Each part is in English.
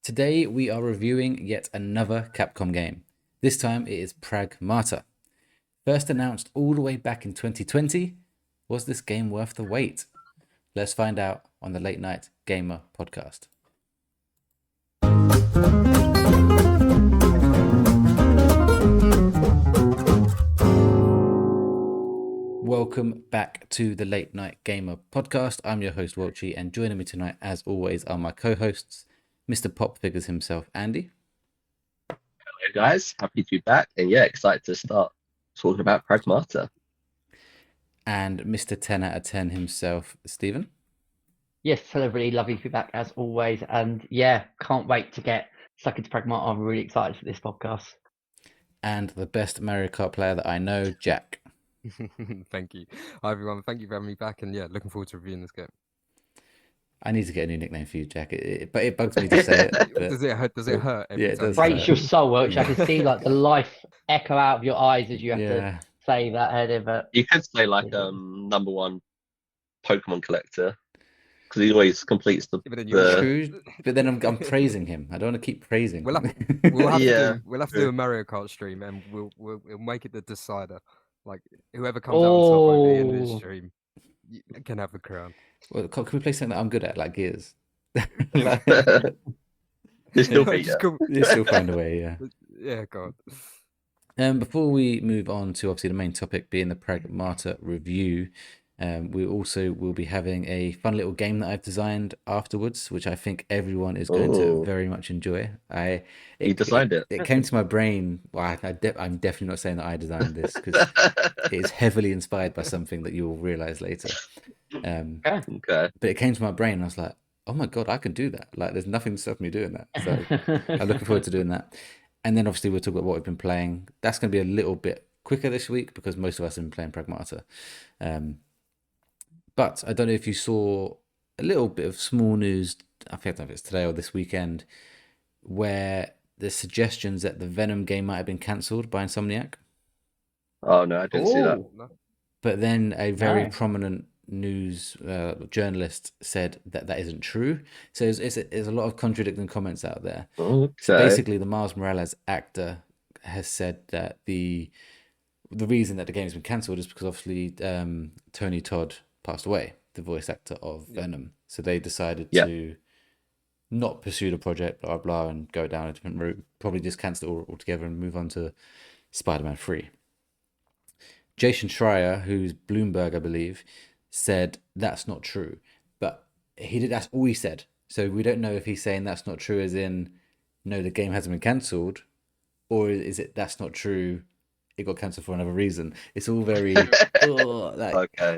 Today we are reviewing yet another Capcom game. This time it is Pragmata. First announced all the way back in 2020, was this game worth the wait? Let's find out on the Late Night Gamer podcast. Welcome back to the Late Night Gamer podcast. I'm your host, Welchy, and joining me tonight, as always, are my co-hosts, Mr. Pop Figures himself, Andy. Hello guys, happy to be back, and excited to start talking about Pragmata. And Mr. 10 out of 10 himself, Stephen. Yes, hello everybody, lovely to be back as always, and can't wait to get stuck into Pragmata. I'm really excited for this podcast. And the best Mario Kart player that I know, Jack. Thank you. Hi everyone, thank you for having me back, and looking forward to reviewing this game. I need to get a new nickname for you, Jack. But it bugs me to say it. But... Does it hurt? Does it hurt? Yeah, it does. Breaks your soul, Welch. I can see like the life echo out of your eyes as you have to say that heading. But you could say like number one Pokemon collector, because he always completes the. True, but then I'm praising him. I don't want to keep praising. We'll have to do a Mario Kart stream, and we'll make it the decider. Like whoever comes out on top at the end of the stream can have the crown. Well, can we play something that I'm good at, like Gears? You still find a way, yeah. Yeah, go on. Before we move on to obviously the main topic being the Pragmata review, we also will be having a fun little game that I've designed afterwards, which I think everyone is going to very much enjoy. You designed it? It came to my brain. Well, I'm definitely not saying that I designed this, because it is heavily inspired by something that you will realize later. Okay. But it came to my brain and I was like, oh my God, I can do that. Like, there's nothing to stop me doing that. So I'm looking forward to doing that. And then obviously we'll talk about what we've been playing. That's going to be a little bit quicker this week because most of us have been playing Pragmata. But I don't know if you saw a little bit of small news, I don't know if it's today or this weekend, where there's suggestions that the Venom game might have been cancelled by Insomniac. Oh, no, I didn't see that. But then a very prominent news journalist said that isn't true. So there's a lot of contradicting comments out there. Okay. So basically, the Miles Morales actor has said that the reason that the game's been cancelled is because obviously Tony Todd passed away, the voice actor of Venom. So they decided to not pursue the project, blah, blah, and go down a different route. Probably just cancel it altogether and move on to Spider-Man 3. Jason Schreier, who's Bloomberg, I believe, said that's not true. But that's all he said. So we don't know if he's saying that's not true as in, no, the game hasn't been cancelled, or is it that's not true, it got cancelled for another reason. It's all very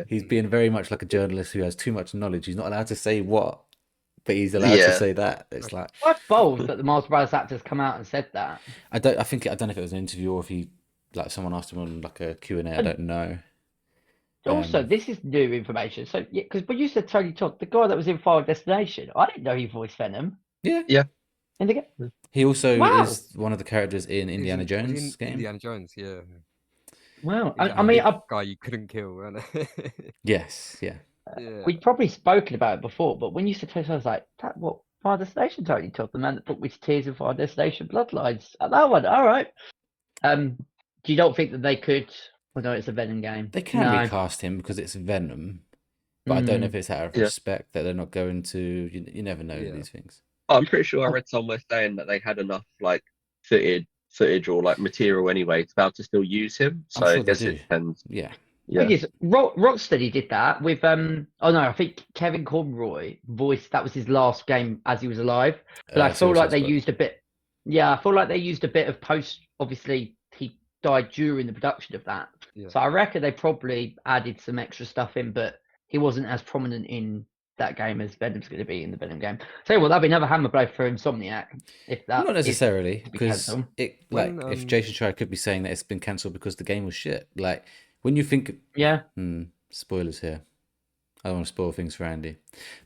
He's being very much like a journalist who has too much knowledge. He's not allowed to say what, but he's allowed to say that. It's like quite bold that the Miles Morales actor's come out and said that. I don't know if it was an interview or if he someone asked him on like a Q&A. I don't know. Also, this is new information. So because when you said Tony Todd, the guy that was in Final Destination, I didn't know he voiced Venom. Yeah. In the game. He also is one of the characters in Indiana Jones game. Indiana Jones, yeah. Wow. I mean, a guy you couldn't kill, right? Yes, yeah. We'd probably spoken about it before, but when you said Tony Todd, I was like, that what Final Destination Tony Todd, the man that took me to tears in Final Destination Bloodlines. That one, all right. Do you don't think that they could? Well, no, it's a Venom game. They can recast him because it's Venom, but I don't know if it's out of respect that they're not going to. You never know these things. I'm pretty sure I read somewhere saying that they had enough like footage or like material anyway to be able to still use him. So I guess it depends. Yeah. Thing is, Rocksteady did that with I think Kevin Conroy voiced, that was his last game as he was alive. But I feel like they used a bit. Yeah, I feel like they used a bit of post. Obviously, he died during the production of that. Yeah. So I reckon they probably added some extra stuff in, but he wasn't as prominent in that game as Venom's going to be in the Venom game. So that'd be another hammer blow for Insomniac. Not necessarily, because if Jason Schreier could be saying that it's been cancelled because the game was shit. Like when you think, spoilers here. I don't want to spoil things for Andy,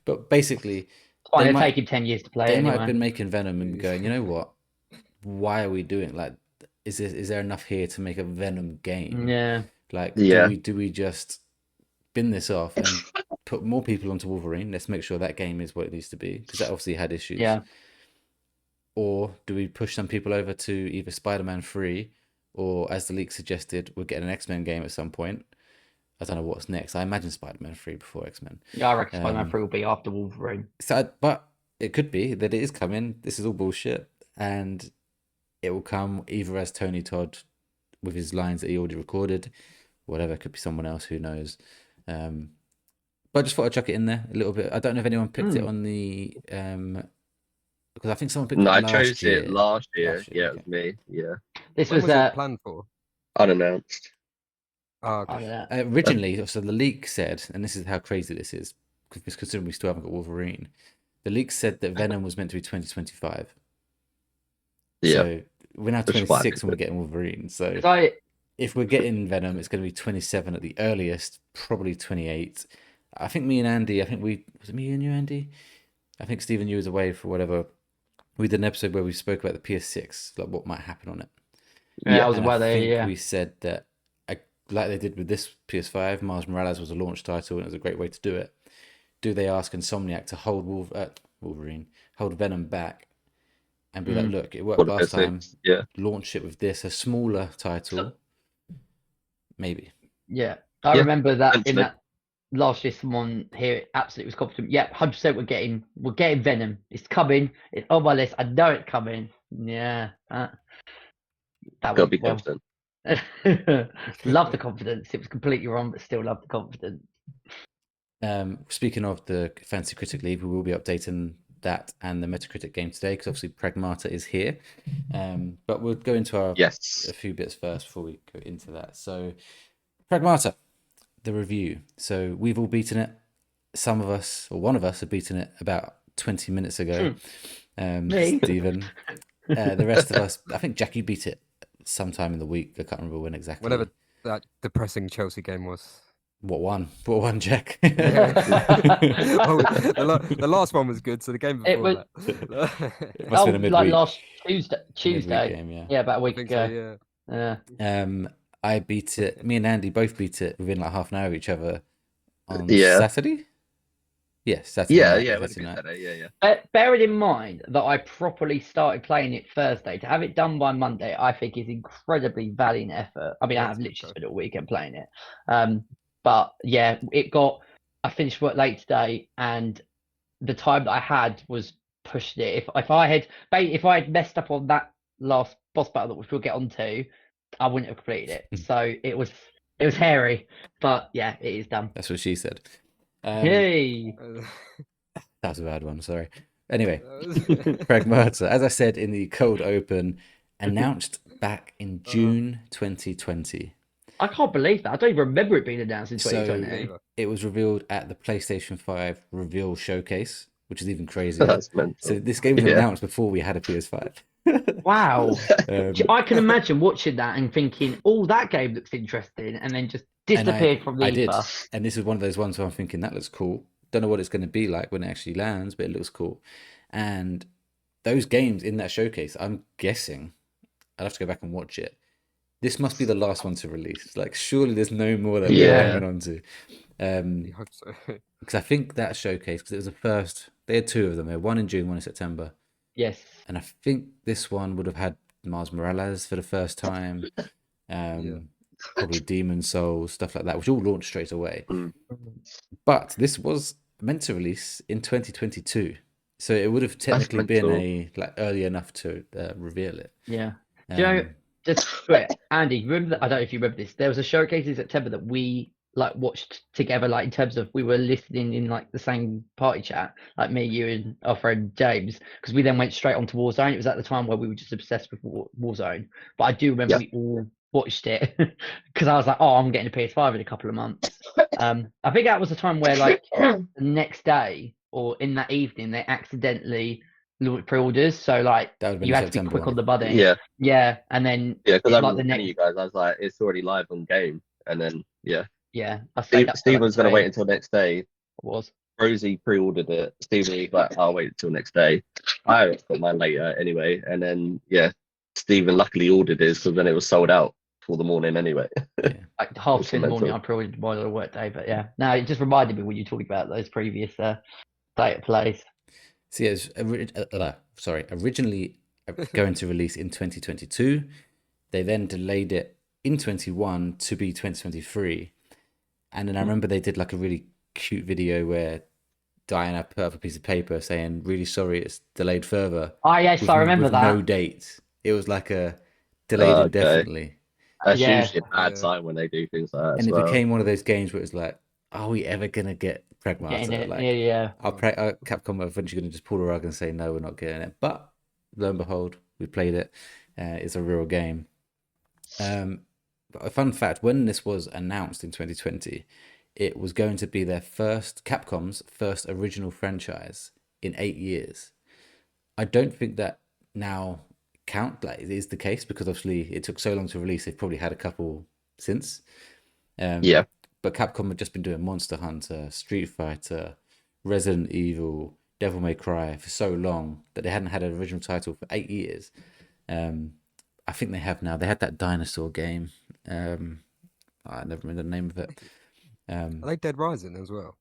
but basically, they might take him 10 years to play. They might have been making Venom and going, you know what? Why are we doing like? Is there enough here to make a Venom game? Yeah. Like, do we just bin this off and put more people onto Wolverine? Let's make sure that game is what it needs to be, because that obviously had issues. Yeah. or do we push some people over to either Spider-Man 3, or as the leak suggested, we're getting an X-Men game at some point. I don't know what's next. I imagine Spider-Man 3 before X-Men. Yeah, I reckon Spider-Man 3 will be after Wolverine. But it could be that it is coming. This is all bullshit, and it will come either as Tony Todd with his lines that he already recorded, whatever. It could be someone else, who knows. But I just thought I'd chuck it in there a little bit. I don't know if anyone picked it on the because I think someone picked it I last chose year. it last year. Last year, Yeah, it was me. Yeah. This When was it planned for? Unannounced. Oh, okay. Originally, so the leak said, and this is how crazy this is, because considering we still haven't got Wolverine, the leak said that Venom was meant to be 2025. Yeah. So we're now 26 and we're getting Wolverine. So if we're getting Venom, it's going to be 27 at the earliest, probably 28. I think me and Andy, was it me and you, Andy? I think Stephen, you was away for whatever. We did an episode where we spoke about the PS6, like what might happen on it. Yeah, I was And aware there. Yeah, we said that, like they did with this PS5, Miles Morales was a launch title, and it was a great way to do it. Do they ask Insomniac to hold Wolverine, hold Venom back, and be like, look, it worked last time. Yeah. Launch it with this, a smaller title, maybe. Yeah, I remember that in that last year. Someone here absolutely was confident. Yeah, 100%. We're getting Venom. It's coming. It's on my list. I know it's coming. Yeah, that Gotta be confident. Love the confidence. It was completely wrong, but still love the confidence. Speaking of the Fantasy Critic League, we will be updating that and the Metacritic game today, because obviously Pragmata is here. But we'll go into a few bits first before we go into that. So Pragmata, the review. So we've all beaten it. Some of us, or one of us, have beaten it about 20 minutes ago. Stephen. The rest of us, I think Jackie beat it sometime in the week. I can't remember when exactly. Whenever that depressing Chelsea game was. What one, Jack? The last one was good, so the game before that. It must have been a midweek. Like last Tuesday. Game, yeah, about a week ago. So, yeah. I beat it. Me and Andy both beat it within like half an hour of each other on Saturday. Yes, Saturday. Yeah. Bearing in mind that I properly started playing it Thursday, to have it done by Monday, I think is incredibly valiant effort. I mean, I have literally spent all weekend playing it. But yeah, I finished work late today, and the time that I had was pushed it. If I had messed up on that last boss battle, which we'll get onto, I wouldn't have completed it. So it was hairy, but yeah, it is done. That's what she said. Yay! That was a bad one. Sorry. Anyway, Pragmata, as I said in the cold open, announced back in June 2020. I can't believe that. I don't even remember it being announced in 2020. So it was revealed at the PlayStation 5 reveal showcase, which is even crazier. So this game was announced before we had a PS5. Wow. I can imagine watching that and thinking, oh, that game looks interesting, and then just disappeared from the ether. And this is one of those ones where I'm thinking, that looks cool. Don't know what it's going to be like when it actually lands, but it looks cool. And those games in that showcase, I'm guessing, I'll have to go back and watch it. This must be the last one to release. Like, surely there's no more that we're hanging on to. I hope so. Because I think that showcase, because it was the first, they had two of them. They had one in June, one in September. Yes. And I think this one would have had Miles Morales for the first time. Probably Demon Souls, stuff like that, which all launched straight away. But this was meant to release in 2022. So it would have technically been early enough to reveal it. Yeah. Do you know, just quick, Andy, remember I don't know if you remember this. There was a showcase in September that we watched together, in terms of we were listening in the same party chat, me, you, and our friend James, because we then went straight on to Warzone. It was at the time where we were just obsessed with Warzone. But I do remember we all watched it because I was like, oh, I'm getting a PS5 in a couple of months. I think that was the time where the next day or in that evening they accidentally launched pre-orders, so you had to be quick on the button. And then because I remember telling you guys, I was like, it's already live on game, and then Stephen's gonna wait until next day. Rosie pre-ordered it. Stephen was like, I'll wait until next day. I got mine later anyway, and then Stephen luckily ordered his, because then it was sold out for the morning anyway. Like 2:30 in the morning, I pre-ordered mine on a work day. But no, it just reminded me when you talking about those previous data plays. So originally going to release in 2022. They then delayed it in 21 to be 2023. And then I remember they did like a really cute video where Diana put up a piece of paper saying, really sorry, it's delayed further. Oh, yes, I remember with that. no date. It was like a delayed indefinitely. That's usually a bad sign when they do things like that. And it became one of those games where it was like, are we ever going to get Pragmata? Like, Capcom are eventually going to just pull the rug and say, no, we're not getting it. But lo and behold, we played it. It's a real game. A fun fact, when this was announced in 2020, it was going to be Capcom's first original franchise in 8 years. I don't think that now it is the case, because obviously it took so long to release. They've probably had a couple since. But Capcom had just been doing Monster Hunter, Street Fighter, Resident Evil, Devil May Cry for so long that they hadn't had an original title for 8 years. I think they have now. They had that dinosaur game. I never remember the name of it. I like Dead Rising as well.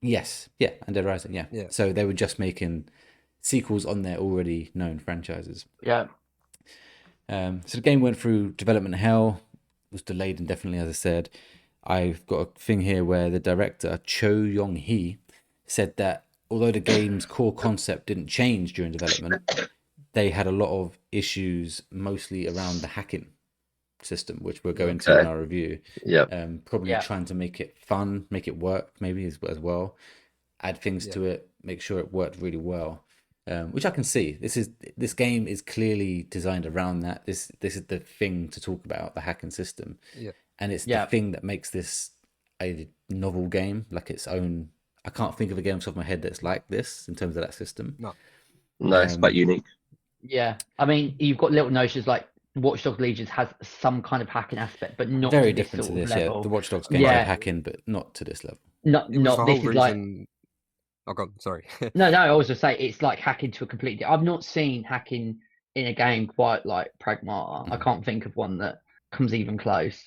Yes, yeah, and Dead Rising, yeah. So they were just making sequels on their already known franchises. Yeah. So the game went through development hell. Was delayed indefinitely, as I said. I've got a thing here where the director, Cho Yong-hee, said that although the game's core concept didn't change during development, they had a lot of issues, mostly around the hacking system, which we'll go into in our review. Probably trying to make it fun, make it work maybe as well. Add things to it, make sure it worked really well. Which I can see. This game is clearly designed around that. This is the thing to talk about, the hacking system. And it's the thing that makes this a novel game, like its own. I can't think of a game off the top of my head that's like this in terms of that system. No, it's quite unique. Yeah, I mean, you've got little notions like Watch Dogs Legion has some kind of hacking aspect, but not very to this different sort to this. of level. Yeah, the Watch Dogs games have hacking, but not to this level. Not this is like. Oh God, sorry. No, I was just say it's like hacking to a completely. I've not seen hacking in a game quite like Pragmata. I can't think of one that comes even close.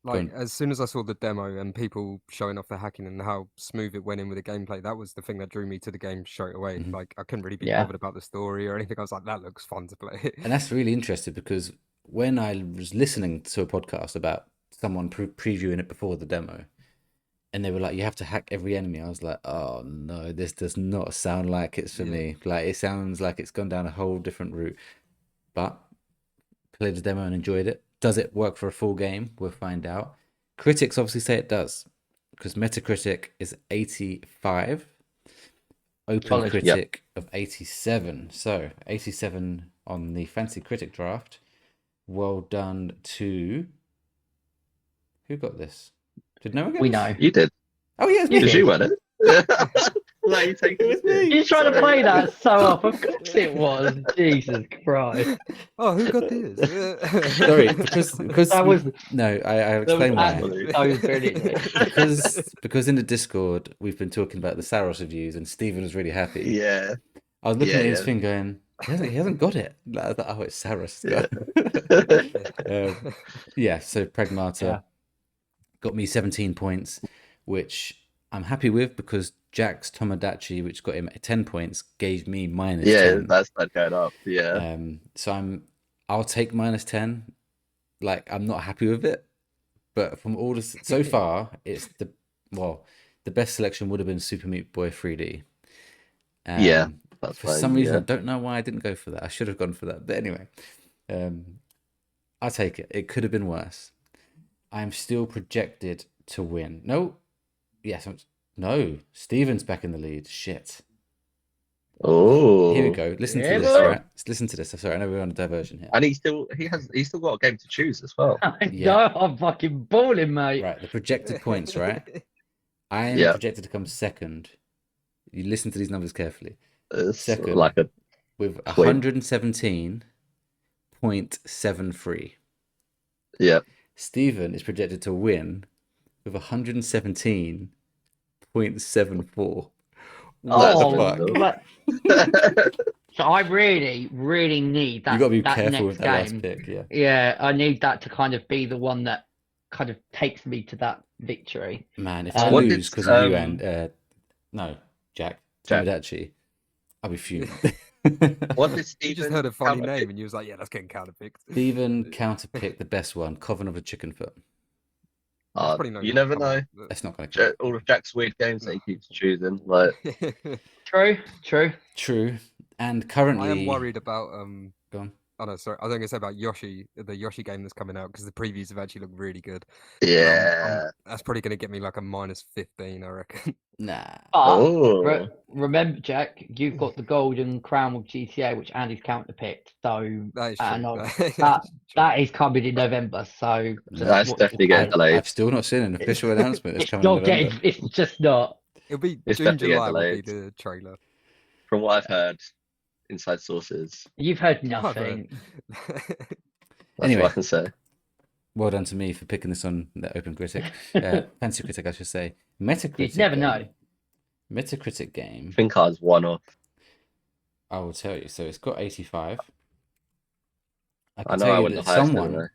Like, as soon as I saw the demo and people showing off the hacking and how smooth it went in with the gameplay, that was the thing that drew me to the game straight away. Like, I couldn't really be bothered about the story or anything. I was like, that looks fun to play. And that's really interesting, because when I was listening to a podcast about someone previewing it before the demo, and they were like, you have to hack every enemy, I was like, oh no, this does not sound like it's for me. Like, it sounds like it's gone down a whole different route. But played the demo and enjoyed it. Does it work for a full game? We'll find out. Critics obviously say it does, because Metacritic is 85, OpenCritic of 87. So 87 on the fancy critic draft. Well done to... Who got this? Did no one get We this? know. You did. Oh, yeah, Because you won it. Like, you take it. You're trying to play that so off. Of course it was. Jesus Christ. Oh, who got this? Sorry, because that was I'll explain why. That was brilliant. because in the Discord we've been talking about the Saros reviews, and Stephen was really happy. Yeah. I was looking at his thing going, he hasn't got it. I thought, oh, it's Saros. So Pragmata got me 17 points, which I'm happy with, because Jack's Tomodachi, which got him 10 points, gave me -10. Yeah, that's not going up. Yeah. So I'll take -10. Like, I'm not happy with it, but from all this so far, it's the best selection would have been Super Meat Boy 3D. That's for some reason, I don't know why I didn't go for that. I should have gone for that. But anyway, I'll take it. It could have been worse. I'm still projected to win. No. Steven's back in the lead. Shit. Oh. Here we go. Listen to this, right? Listen to this. Sorry, I know we're on a diversion here. And he's still got a game to choose as well. No, I'm fucking balling, mate. Right, the projected points, right? I am projected to come second. You listen to these numbers carefully. Second, like with 117.73. Yeah. Stephen is projected to win with 117.74. What the fuck? So I really, really need that. You got to be that careful with that game. last pick, yeah. Yeah, I need that to kind of be the one that kind of takes me to that victory. Man, if I lose because of you and Jack Tomodachi, I'll be fuming. What did Steven? You just heard a funny name and you was like, yeah, that's getting counterpicked. Steven counterpicked the best one, Coven of a Chicken Foot. You never know. That's not going to all of Jack's weird games that he keeps choosing. Like True. And currently, I am worried about Go on. Oh no, sorry. I was going to say about Yoshi, the Yoshi game that's coming out, because the previews have actually looked really good. Yeah, that's probably going to get me like a -15, I reckon. Nah. But remember, Jack, you've got the golden crown with GTA, which Andy's counterpicked. So that is true. That is coming in November. So that's definitely getting delayed. I've still not seen an official announcement. It's coming in November. It's just not. It'll be June, July will be the trailer. From what I've heard, inside sources. You've heard nothing. That's anyway, what I can say. Well done to me for picking this on the Open Critic. Fancy Critic, I should say. Metacritic. You'd never know. Metacritic game. I think I was one off. I will tell you. So it's got 85. I know I went the highest.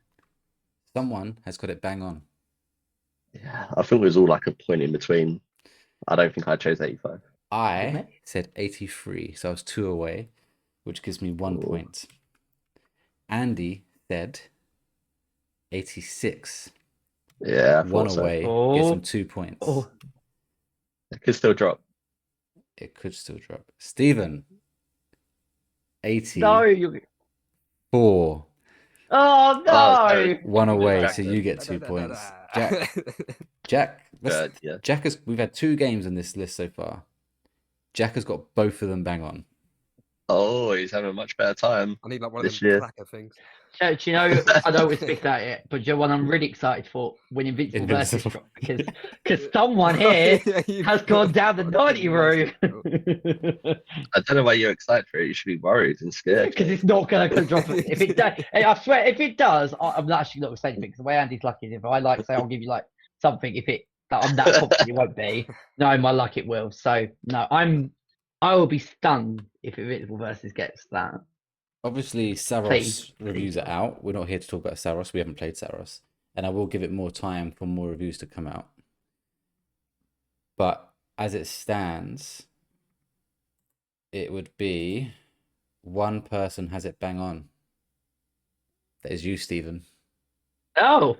Someone has got it bang on. Yeah, I think it was all like a point in between. I don't think I chose 85. I said 83, so I was 2 away, which gives me 1 point. Andy said 86. Yeah, 1 away, gives him 2 points. It could still drop. It could still drop. Stephen, 80. No, you. 4. Oh no! 1 away, so you get 2 points. Jack, Jack has. We've had 2 games on this list so far. Jack has got both of them bang on. Oh, he's having a much better time. I need like one of them cracker things. Do you know, I don't always speak about it, but you know what I'm really excited for when Invincible versus drop, because someone here has gone down the naughty route. I don't know why you're excited for it. You should be worried and scared. Because it's not going to drop. If it does, I swear, if it does, I'm not actually not going to say anything. Because the way Andy's lucky is if I say I'll give you like something, if it I'm that confident it won't be. No, my luck it will. So no, I will be stunned if Invincible versus gets that. Obviously, Saros reviews are out. We're not here to talk about Saros. We haven't played Saros. And I will give it more time for more reviews to come out. But as it stands, it would be one person has it bang on. That is you, Stephen. Oh.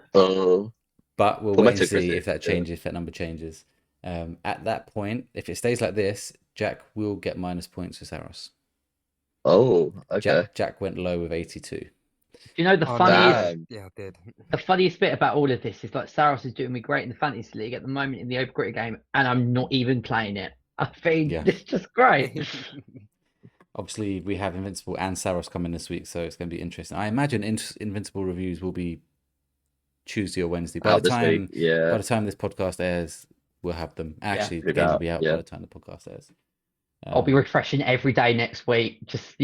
But we'll wait and see if that changes, if that number changes. At that point, if it stays like this, Jack will get minus points for Saros. Oh, okay. Jack went low with 82. Do you know the funniest? Yeah, I did. The funniest bit about all of this is like Saros is doing me great in the fantasy league at the moment in the Open Cricket game, and I'm not even playing it. I think it's just great. Obviously, we have Invincible and Saros coming this week, so it's going to be interesting. I imagine Invincible reviews will be Tuesday or Wednesday. By the time this podcast airs, we'll have them. Actually, the game will be out by the time the podcast airs. I'll be refreshing every day next week, just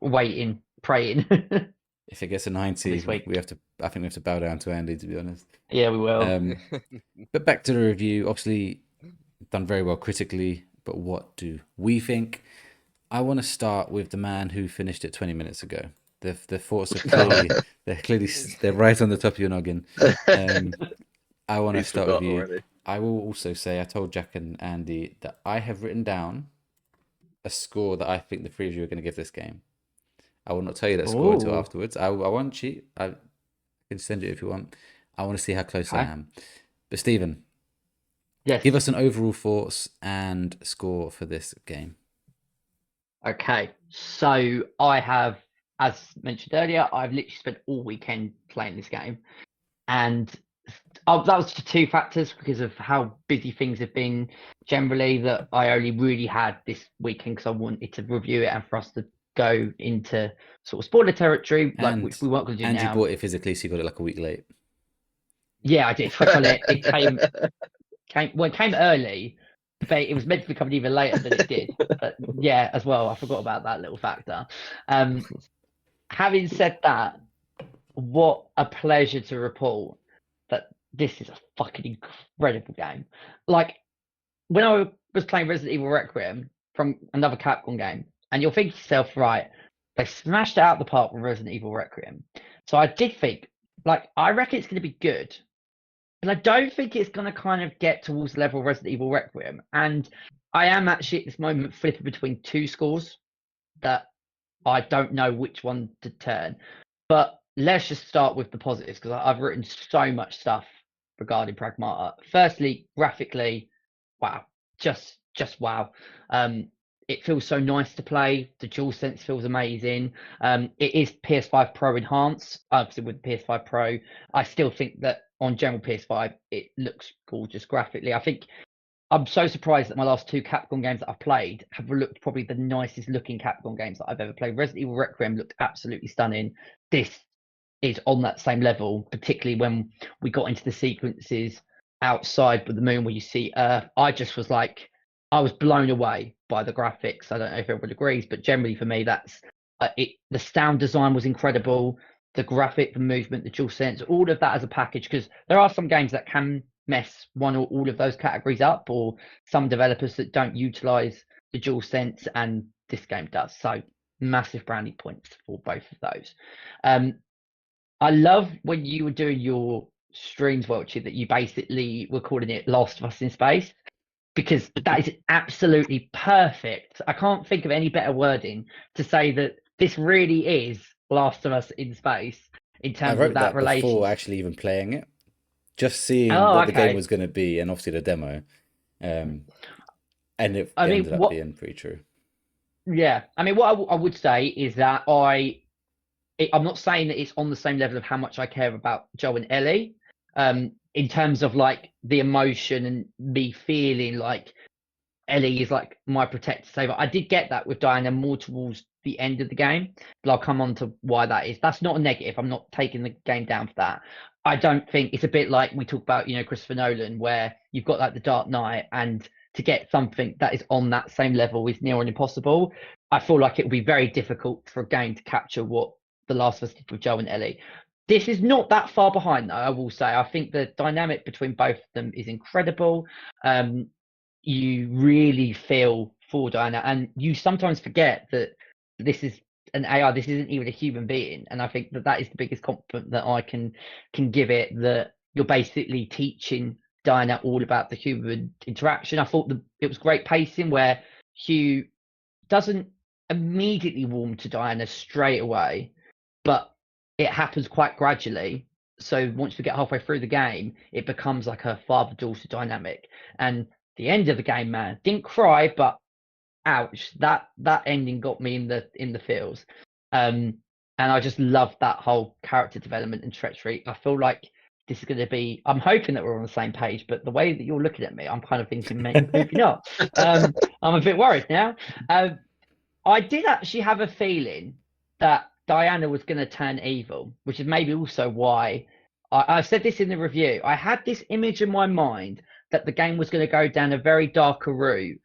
waiting, praying. If it gets a 90, we have to. I think we have to bow down to Andy, to be honest. Yeah, we will. But back to the review. Obviously, done very well critically. But what do we think? I want to start with the man who finished it 20 minutes ago. The thoughts are they're right on the top of your noggin. I want to start with you. Already. I will also say I told Jack and Andy that I have written down a score that I think the three of you are going to give this game. I will not tell you that score until afterwards. I won't cheat. I can send it if you want. I want to see how close I am. But Stephen, give us an overall thoughts and score for this game. Okay, so I have, as mentioned earlier, I've literally spent all weekend playing this game, and that was for 2 factors because of how busy things have been generally, that I only really had this weekend because I wanted to review it and for us to go into sort of spoiler territory, which we weren't going to do now. And you bought it physically, so you got it like a week late. Yeah, I did. It came early, but it was meant to be coming even later than it did. But yeah, as well, I forgot about that little factor. Having said that, what a pleasure to report that this is a fucking incredible game. Like, when I was playing Resident Evil Requiem from another Capcom game, and you'll think to yourself, right, they smashed it out the park with Resident Evil Requiem. So I did think, like, I reckon it's going to be good, but I don't think it's going to kind of get towards the level of Resident Evil Requiem. And I am actually at this moment flipping between 2 scores that I don't know which one to turn. But let's just start with the positives, because I've written so much stuff regarding Pragmata. Firstly, graphically, wow, just wow. It feels so nice to play. The DualSense feels amazing. It is PS5 Pro enhanced. Obviously, with PS5 Pro, I still think that on general PS5, it looks gorgeous graphically. I think I'm so surprised that my last 2 Capcom games that I've played have looked probably the nicest looking Capcom games that I've ever played. Resident Evil Requiem looked absolutely stunning. This is on that same level, particularly when we got into the sequences outside with the moon where you see Earth. I just was like, I was blown away by the graphics. I don't know if everyone agrees, but generally for me, that's it. The sound design was incredible. The graphic, the movement, the DualSense, all of that as a package, because there are some games that can mess one or all of those categories up, or some developers that don't utilize the DualSense, and this game does. So massive brownie points for both of those. I love when you were doing your streams, Welchy, that you basically were calling it Last of Us in Space, because that is absolutely perfect. I can't think of any better wording to say that this really is Last of Us in Space in terms of that relationship. Before actually even playing it, just seeing what the game was going to be, and obviously the demo, and it ended up being pretty true. Yeah, I mean, what I would say is that I'm not saying that it's on the same level of how much I care about Joe and Ellie, in terms of like the emotion and me feeling like Ellie is like my protector saver. I did get that with Diana more towards the end of the game, but I'll come on to why that is. That's not a negative. I'm not taking the game down for that. I don't think it's a bit like we talk about, Christopher Nolan, where you've got like the Dark Knight, and to get something that is on that same level is near on impossible. I feel like it will be very difficult for a game to capture what The Last of Us did with Joe and Ellie. This is not that far behind, though, I will say. I think the dynamic between both of them is incredible. You really feel for Diana, and you sometimes forget that this is an AI. This isn't even a human being, and I think that is the biggest compliment that I can give it. That you're basically teaching Diana all about the human interaction. I thought it was great pacing, where Hugh doesn't immediately warm to Diana straight away, but it happens quite gradually. So once we get halfway through the game, it becomes like a father-daughter dynamic. And the end of the game, man, didn't cry, but ouch, that ending got me in the feels. And I just love that whole character development and treachery. I feel like this is going to be, I'm hoping that we're on the same page, but the way that you're looking at me, I'm kind of thinking maybe not. I'm a bit worried now. I did actually have a feeling that Diana was going to turn evil, which is maybe also why I said this in the review. I had this image in my mind that the game was going to go down a very darker route.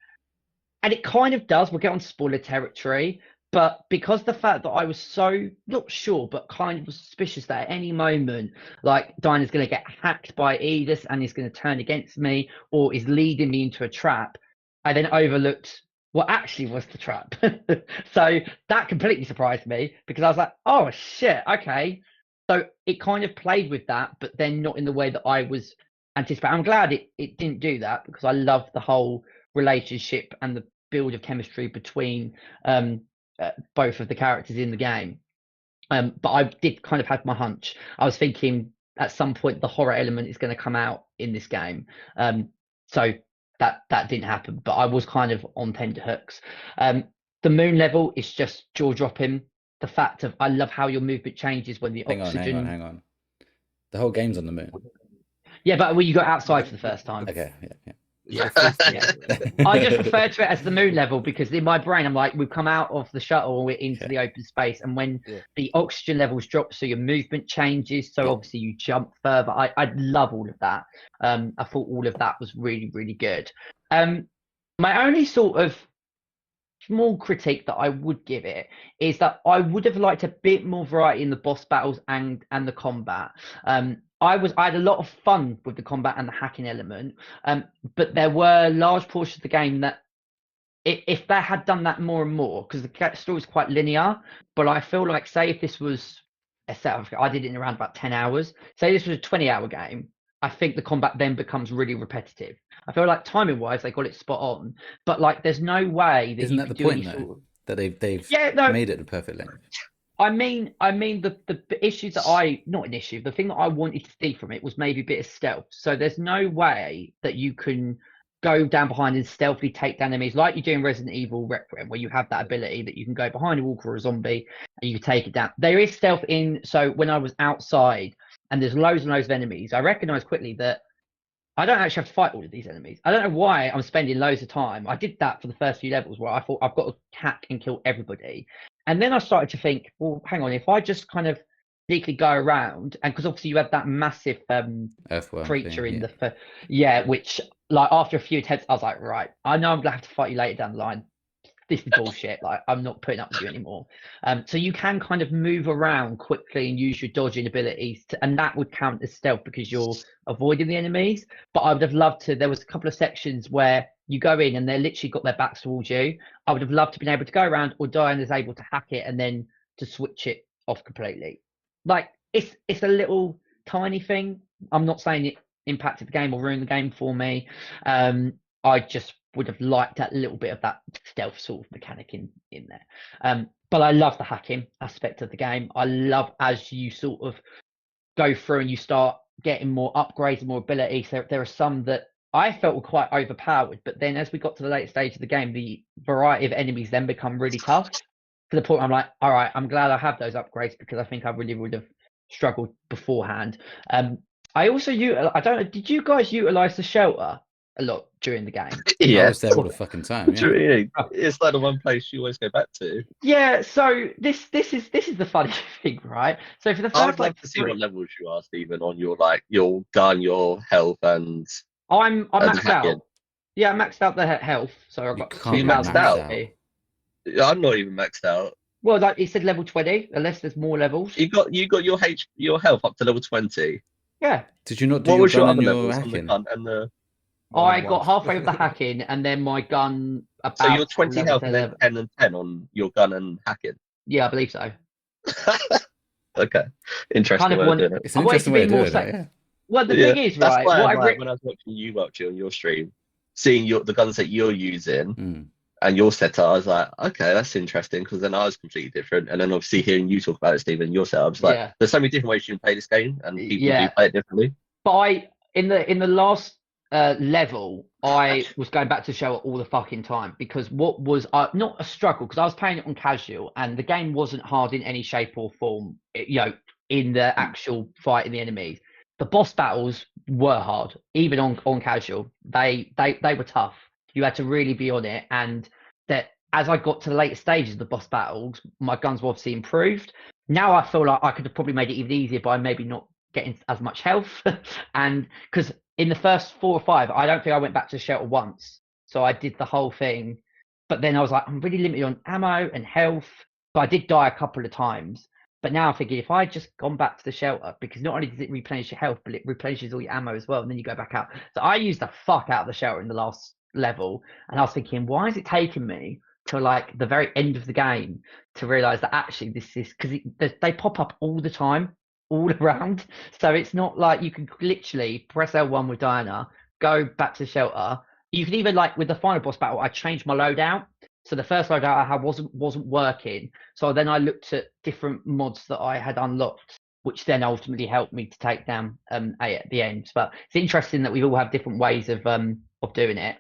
And it kind of does. We'll get on spoiler territory. But because the fact that I was so not sure, but kind of suspicious that at any moment, like Diana's going to get hacked by Edith and is going to turn against me, or is leading me into a trap, I then overlooked what actually was the trap. So that completely surprised me, because I was like, oh shit, okay. So it kind of played with that, but then not in the way that I was anticipating. I'm glad it didn't do that, because I love the whole relationship and the build of chemistry between both of the characters in the game. But I did kind of have my hunch. I was thinking at some point the horror element is going to come out in this game. So that didn't happen, but I was kind of on tenterhooks. The moon level is just jaw dropping. The fact of, I love how your movement changes when the oxygen. Hang on. The whole game's on the moon. Yeah, but when you go outside for the first time. Okay, yeah. Yeah. I just refer to it as the moon level, because in my brain I'm like, we've come out of the shuttle and we're into the open space, and when the oxygen levels drop, so your movement changes, so obviously you jump further. I love all of that. I thought all of that was really, really good. My only sort of small critique that I would give it is that I would have liked a bit more variety in the boss battles and the combat. I had a lot of fun with the combat and the hacking element, but there were large portions of the game that if they had done that more and more, because the story is quite linear, but I feel like, say if this was a set of, I did it in around about 10 hours, say this was a 20-hour game, I think the combat then becomes really repetitive. I feel like timing wise they got it spot on, but like there's no way that isn't that the point though? that they've made it the perfect length. I mean, the issues that not an issue. The thing that I wanted to see from it was maybe a bit of stealth. So there's no way that you can go down behind and stealthily take down enemies like you do in Resident Evil Requiem, where you have that ability that you can go behind a walker or a zombie and you can take it down. There is stealth in. So when I was outside and there's loads and loads of enemies, I recognized quickly that I don't actually have to fight all of these enemies. I don't know why I'm spending loads of time. I did that for the first few levels where I thought I've got to hack and kill everybody. And then I started to think, well, hang on, if I just kind of sneakily go around, and because obviously you have that massive creature in the which like after a few attempts, I was like, right, I know I'm gonna have to fight you later down the line. This is bullshit. Like, I'm not putting up with you anymore. So you can kind of move around quickly and use your dodging abilities, and that would count as stealth because you're avoiding the enemies. But I would have loved to. There was a couple of sections where you go in and they're literally got their backs towards you. I would have loved to been able to go around, or Diana's able to hack it and then to switch it off completely. Like, it's a little tiny thing. I'm not saying it impacted the game or ruined the game for me. I just would have liked that little bit of that stealth sort of mechanic in there. But I love the hacking aspect of the game. I love as you sort of go through and you start getting more upgrades and more abilities. There are some that I felt were quite overpowered, but then as we got to the late stage of the game, the variety of enemies then become really tough to the point where I'm like, all right, I'm glad I have those upgrades because I think I really would have struggled beforehand. I also I don't know, did you guys utilize the shelter a lot during the game? Yeah, I was there all the fucking time. Yeah. It's like the one place you always go back to. Yeah, so this is the funny thing, right? So for the first, I'd like to see what levels you are, Stephen, on your your gun, your health, and I'm maxed out. Yeah, I maxed out the health, so I've got 2,000 out. I'm not even maxed out. Well, like it said, level 20, unless there's more levels. You got your health up to level 20. Yeah. Did you not do your gun and your hacking? I got halfway with the hacking, and then my gun. So you're 20 health and then 10 and 10 on your gun and hacking. Yeah, I believe so. Okay, interesting. It's an interesting way to do it. Yeah. Well, the thing is, that's right? Why when I was watching you, Welchy, on your stream, seeing the guns that you're using and your setup, I was like, okay, that's interesting, because then I was completely different. And then obviously hearing you talk about it, Stephen, your setup, like, there's so many different ways you can play this game, and people do play it differently. But in the last level, I was going back to show it all the fucking time, because what was not a struggle, because I was playing it on casual and the game wasn't hard in any shape or form, in the actual fighting the enemies. The boss battles were hard, even on casual. They were tough. You had to really be on it, and that as I got to the later stages of the boss battles, my guns were obviously improved. Now I feel like I could have probably made it even easier by maybe not getting as much health, and because in the first 4 or 5, I don't think I went back to the shelter once. So I did the whole thing. But then I was like, I'm really limited on ammo and health. So I did die a couple of times. But now I'm thinking, if I had just gone back to the shelter, because not only does it replenish your health, but it replenishes all your ammo as well. And then you go back out. So I used the fuck out of the shelter in the last level. And I was thinking, why is it taking me to like the very end of the game to realize that actually this is, because they pop up all the time, all around. So it's not like you can literally press L1 with Diana, go back to the shelter. You can even, like with the final boss battle, I changed my loadout. So the first loadout I had wasn't working. So then I looked at different mods that I had unlocked, which then ultimately helped me to take down A at the end. But it's interesting that we all have different ways of doing it.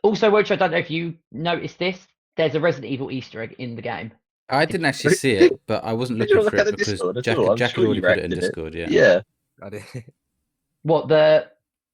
Also, Welch, I don't know if you noticed this. There's a Resident Evil Easter egg in the game. I didn't actually see it, but I wasn't looking for it because Jack had already put it in Discord. Yeah. I did. What, the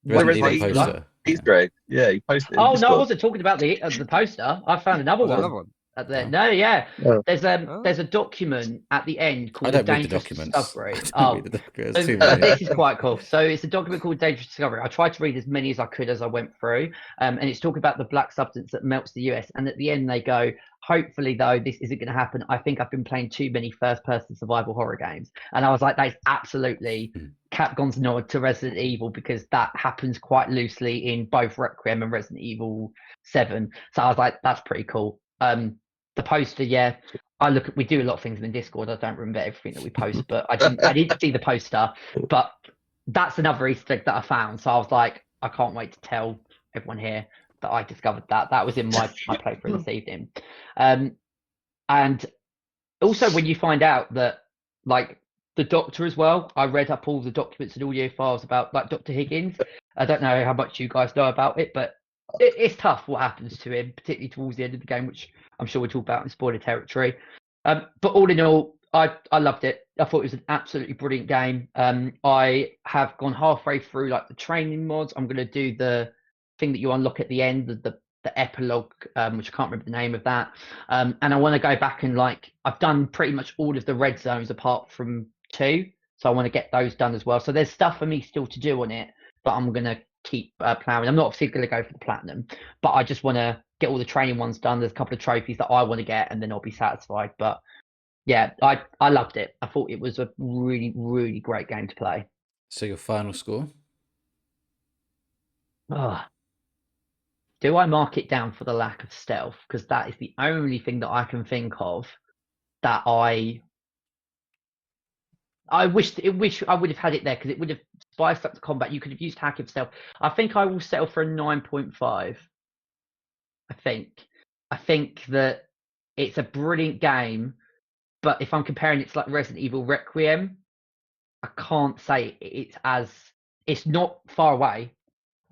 Resident Evil poster? Easter egg. Yeah, he posted it. Oh no, I wasn't talking about the poster. I found another one. At the no, yeah. Oh. There's a document at the end called The Dangerous Discovery. This is quite cool. So it's a document called Dangerous Discovery. I tried to read as many as I could as I went through, and it's talking about the black substance that melts the US. And at the end they go, hopefully though this isn't going to happen. I think I've been playing too many first-person survival horror games, and I was like, that's absolutely Capcom's nod to Resident Evil, because that happens quite loosely in both Requiem and Resident Evil 7. So I was like, that's pretty cool. The poster, yeah. We do a lot of things in the Discord. I don't remember everything that we post, but I didn't see the poster. But that's another Easter egg that I found. So I was like, I can't wait to tell everyone here. that I discovered that. That was in my playthrough this evening. And also when you find out that, like, the Doctor as well, I read up all the documents and audio files about, like, Dr. Higgins. I don't know how much you guys know about it, but it's tough what happens to him, particularly towards the end of the game, which I'm sure we'll talk about in spoiler territory. But all in all, I loved it. I thought it was an absolutely brilliant game. I have gone halfway through, like, the training mods. I'm going to do the thing that you unlock at the end, the epilogue, which I can't remember the name of that. And I want to go back and, like, I've done pretty much all of the red zones apart from 2. So I want to get those done as well. So there's stuff for me still to do on it, but I'm going to keep plowing. I'm not obviously going to go for the platinum, but I just want to get all the training ones done. There's a couple of trophies that I want to get, and then I'll be satisfied. But yeah, I loved it. I thought it was a really, really great game to play. So your final score? Do I mark it down for the lack of stealth? Because that is the only thing that I can think of that I wish I would have had it there, because it would have spiced up the combat. You could have used hack of stealth. I think I will settle for a 9.5. I think that it's a brilliant game, but if I'm comparing it to, like, Resident Evil Requiem, I can't say it's not far away.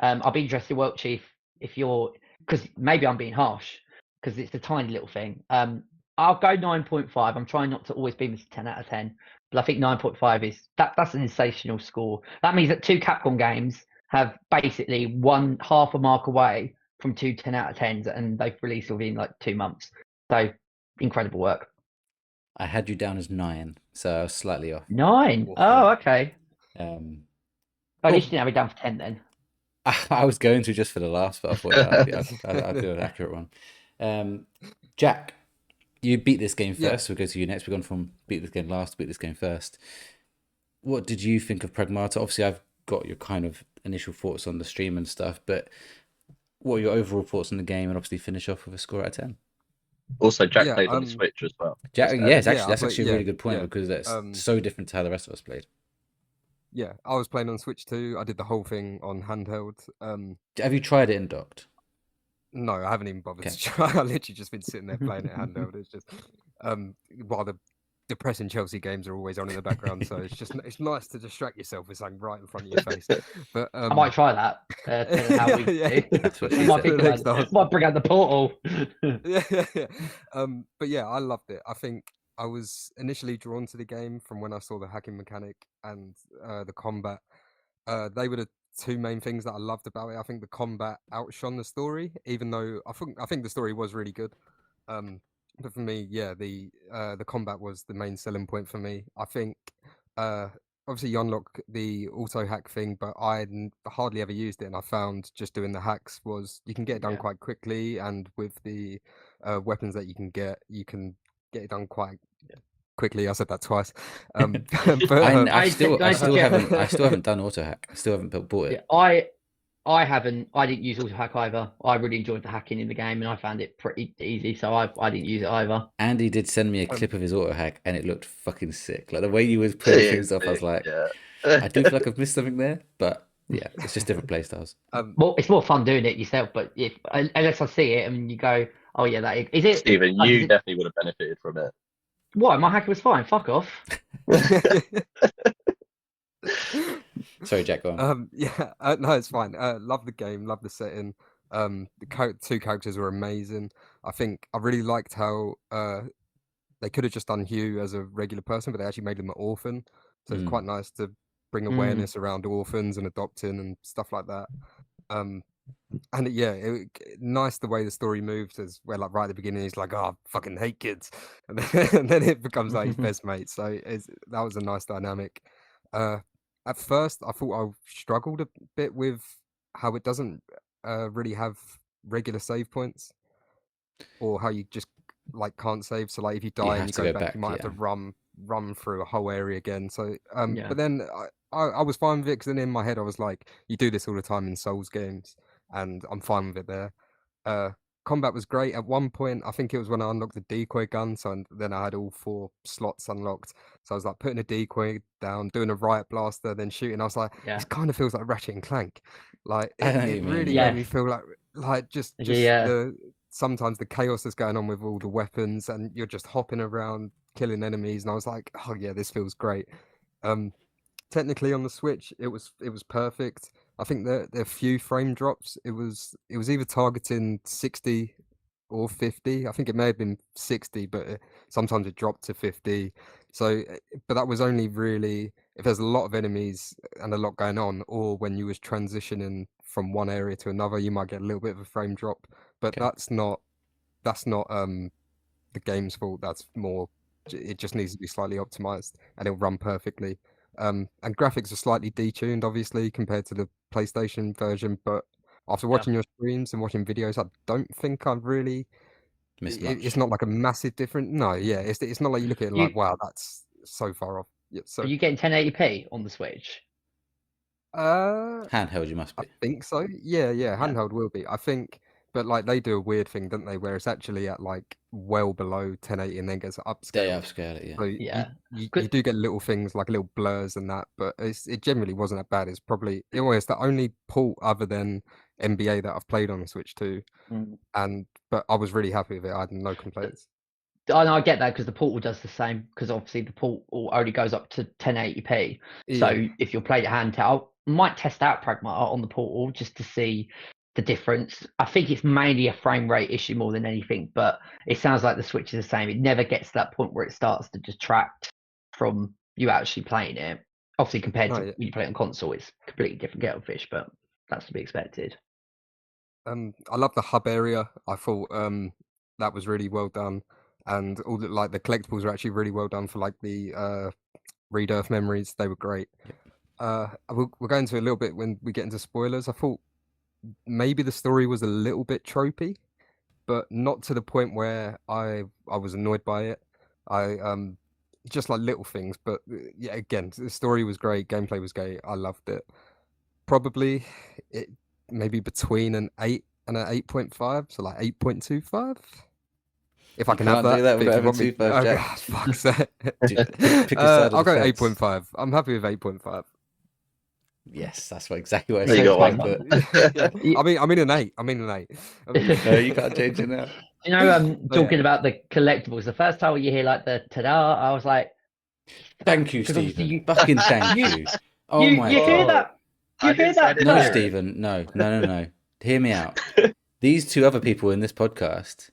I'll be interested, Welchy, if you're, because maybe I'm being harsh, because it's a tiny little thing. I'll go 9.5. I'm trying not to always be Mr. 10 out of 10, but I think 9.5 is that's an sensational score. That means that 2 Capcom games have basically one half a mark away from 2 10 out of 10s, and they've released within, like, 2 months. So incredible work. I had you down as 9, so I was slightly off. 9? Oh, okay. At least you didn't have it down for 10 then. I was going to just for the last, but I thought I'd do an accurate one. Jack, you beat this game first. We'll go to you next. We've gone from beat this game last to beat this game first. What did you think of Pragmata? Obviously, I've got your kind of initial thoughts on the stream and stuff, but what are your overall thoughts on the game? And obviously finish off with a score out of 10. Also, Jack played on the Switch as well. Jack, that's actually a really good point, because that's so different to how the rest of us played. Yeah, I was playing on Switch too. I did the whole thing on handheld. Have you tried it in docked? No, I haven't even bothered to try. I literally just been sitting there playing it handheld. It's just while the depressing Chelsea games are always on in the background, so it's nice to distract yourself with something right in front of your face. But I might try that. How we do. That's what she said. Might bring out the portal. But yeah, I loved it. I think I was initially drawn to the game from when I saw the hacking mechanic and the combat. They were the 2 main things that I loved about it. I think the combat outshone the story, even though I think the story was really good. But for me, yeah, the combat was the main selling point for me. I think obviously you unlock the auto hack thing, but I hardly ever used it, and I found just doing the hacks was you can get it done quite quickly, and with the weapons that you can get it done quite quickly. I said that twice. But I still haven't done auto hack. I still haven't bought it. Yeah, I didn't use auto hack either. I really enjoyed the hacking in the game, and I found it pretty easy, so I didn't use it either. Andy did send me a clip of his auto hack, and it looked fucking sick. Like the way you was putting things off, I was like, I do feel like I've missed something there, but yeah, it's just different play styles. It's more fun doing it yourself, but unless I see it and you go, oh yeah, that is it. Stephen, you definitely would have benefited from it. Why? My hacker was fine. Fuck off. Sorry, Jack, go on. No, it's fine. Love the game, love the setting. The 2 characters were amazing. I think I really liked how they could have just done Hugh as a regular person, but they actually made him an orphan. So it's quite nice to bring awareness around orphans and adopting and stuff like that. And nice the way the story moves, as well. Like right at the beginning, he's like, "Oh, I fucking hate kids," and then it becomes like his best mate. So that was a nice dynamic. At first, I thought I struggled a bit with how it doesn't really have regular save points, or how you just like can't save. So like if you die and you go back, you might have to run through a whole area again. So but then I was fine with it, because then in my head I was like, you do this all the time in Souls games, and I'm fine with it there. Combat was great. At one point, I think it was when I unlocked the decoy gun, so then I had all 4 slots unlocked. So I was like putting a decoy down, doing a riot blaster, then shooting. I was like, this kind of feels like Ratchet and Clank. Like it really made me feel like like just sometimes the chaos that's going on with all the weapons, and you're just hopping around killing enemies, and I was like, oh yeah, this feels great. Technically on the Switch, it was perfect. I think there are few frame drops. It was either targeting 60 or 50. I think it may have been 60, but sometimes it dropped to 50. So, but that was only really if there's a lot of enemies and a lot going on, or when you was transitioning from one area to another, you might get a little bit of a frame drop. But that's not the game's fault. That's more, it just needs to be slightly optimized, and it'll run perfectly. And graphics are slightly detuned, obviously, compared to the PlayStation version. But after watching your streams and watching videos, I don't think I've really. It's not like a massive difference. No, yeah, it's not like you look at it like, wow, that's so far off. Yeah, so are you getting 1080p on the Switch? Handheld, you must be. I think so. Yeah, handheld will be. I think, but like they do a weird thing, don't they? Where it's actually at like well below 1080 and then gets upscaled. They upscale it, yeah. So you do get little things like little blurs and that, but it generally wasn't that bad. It's probably it's the only port other than NBA that I've played on the Switch 2, but I was really happy with it. I had no complaints. I get that because the Portal does the same, because obviously the Portal only goes up to 1080p. So if you're playing it handheld, I might test out Pragmata on the Portal just to see the difference. I think it's mainly a frame rate issue more than anything, but it sounds like the Switch is the same. It never gets to that point where it starts to detract from you actually playing it. Obviously, compared to when you play it on console, it's a completely different kettle of fish, but that's to be expected. I love the hub area. I thought that was really well done. And all the collectibles are actually really well done for like the Read Earth memories. They were great. We'll go into a little bit when we get into spoilers. I thought maybe the story was a little bit tropey, but not to the point where I was annoyed by it. I just like little things, but yeah, again, the story was great, gameplay was great. I loved it. Probably it maybe between an 8 and an 8.5, so like 8.25. If I can have that. I'll go 8.5. I'm happy with 8.5. Yes, that's exactly what I said. I'm in an 8. I'm in an 8. No, you can't change it now. You know, talking about the collectibles, the first time you hear like the ta-da, I was like, thank you, Stephen. Fucking thank you. Oh my God. Hear that? You hear that? No, Stephen. No. Hear me out. These two other people in this podcast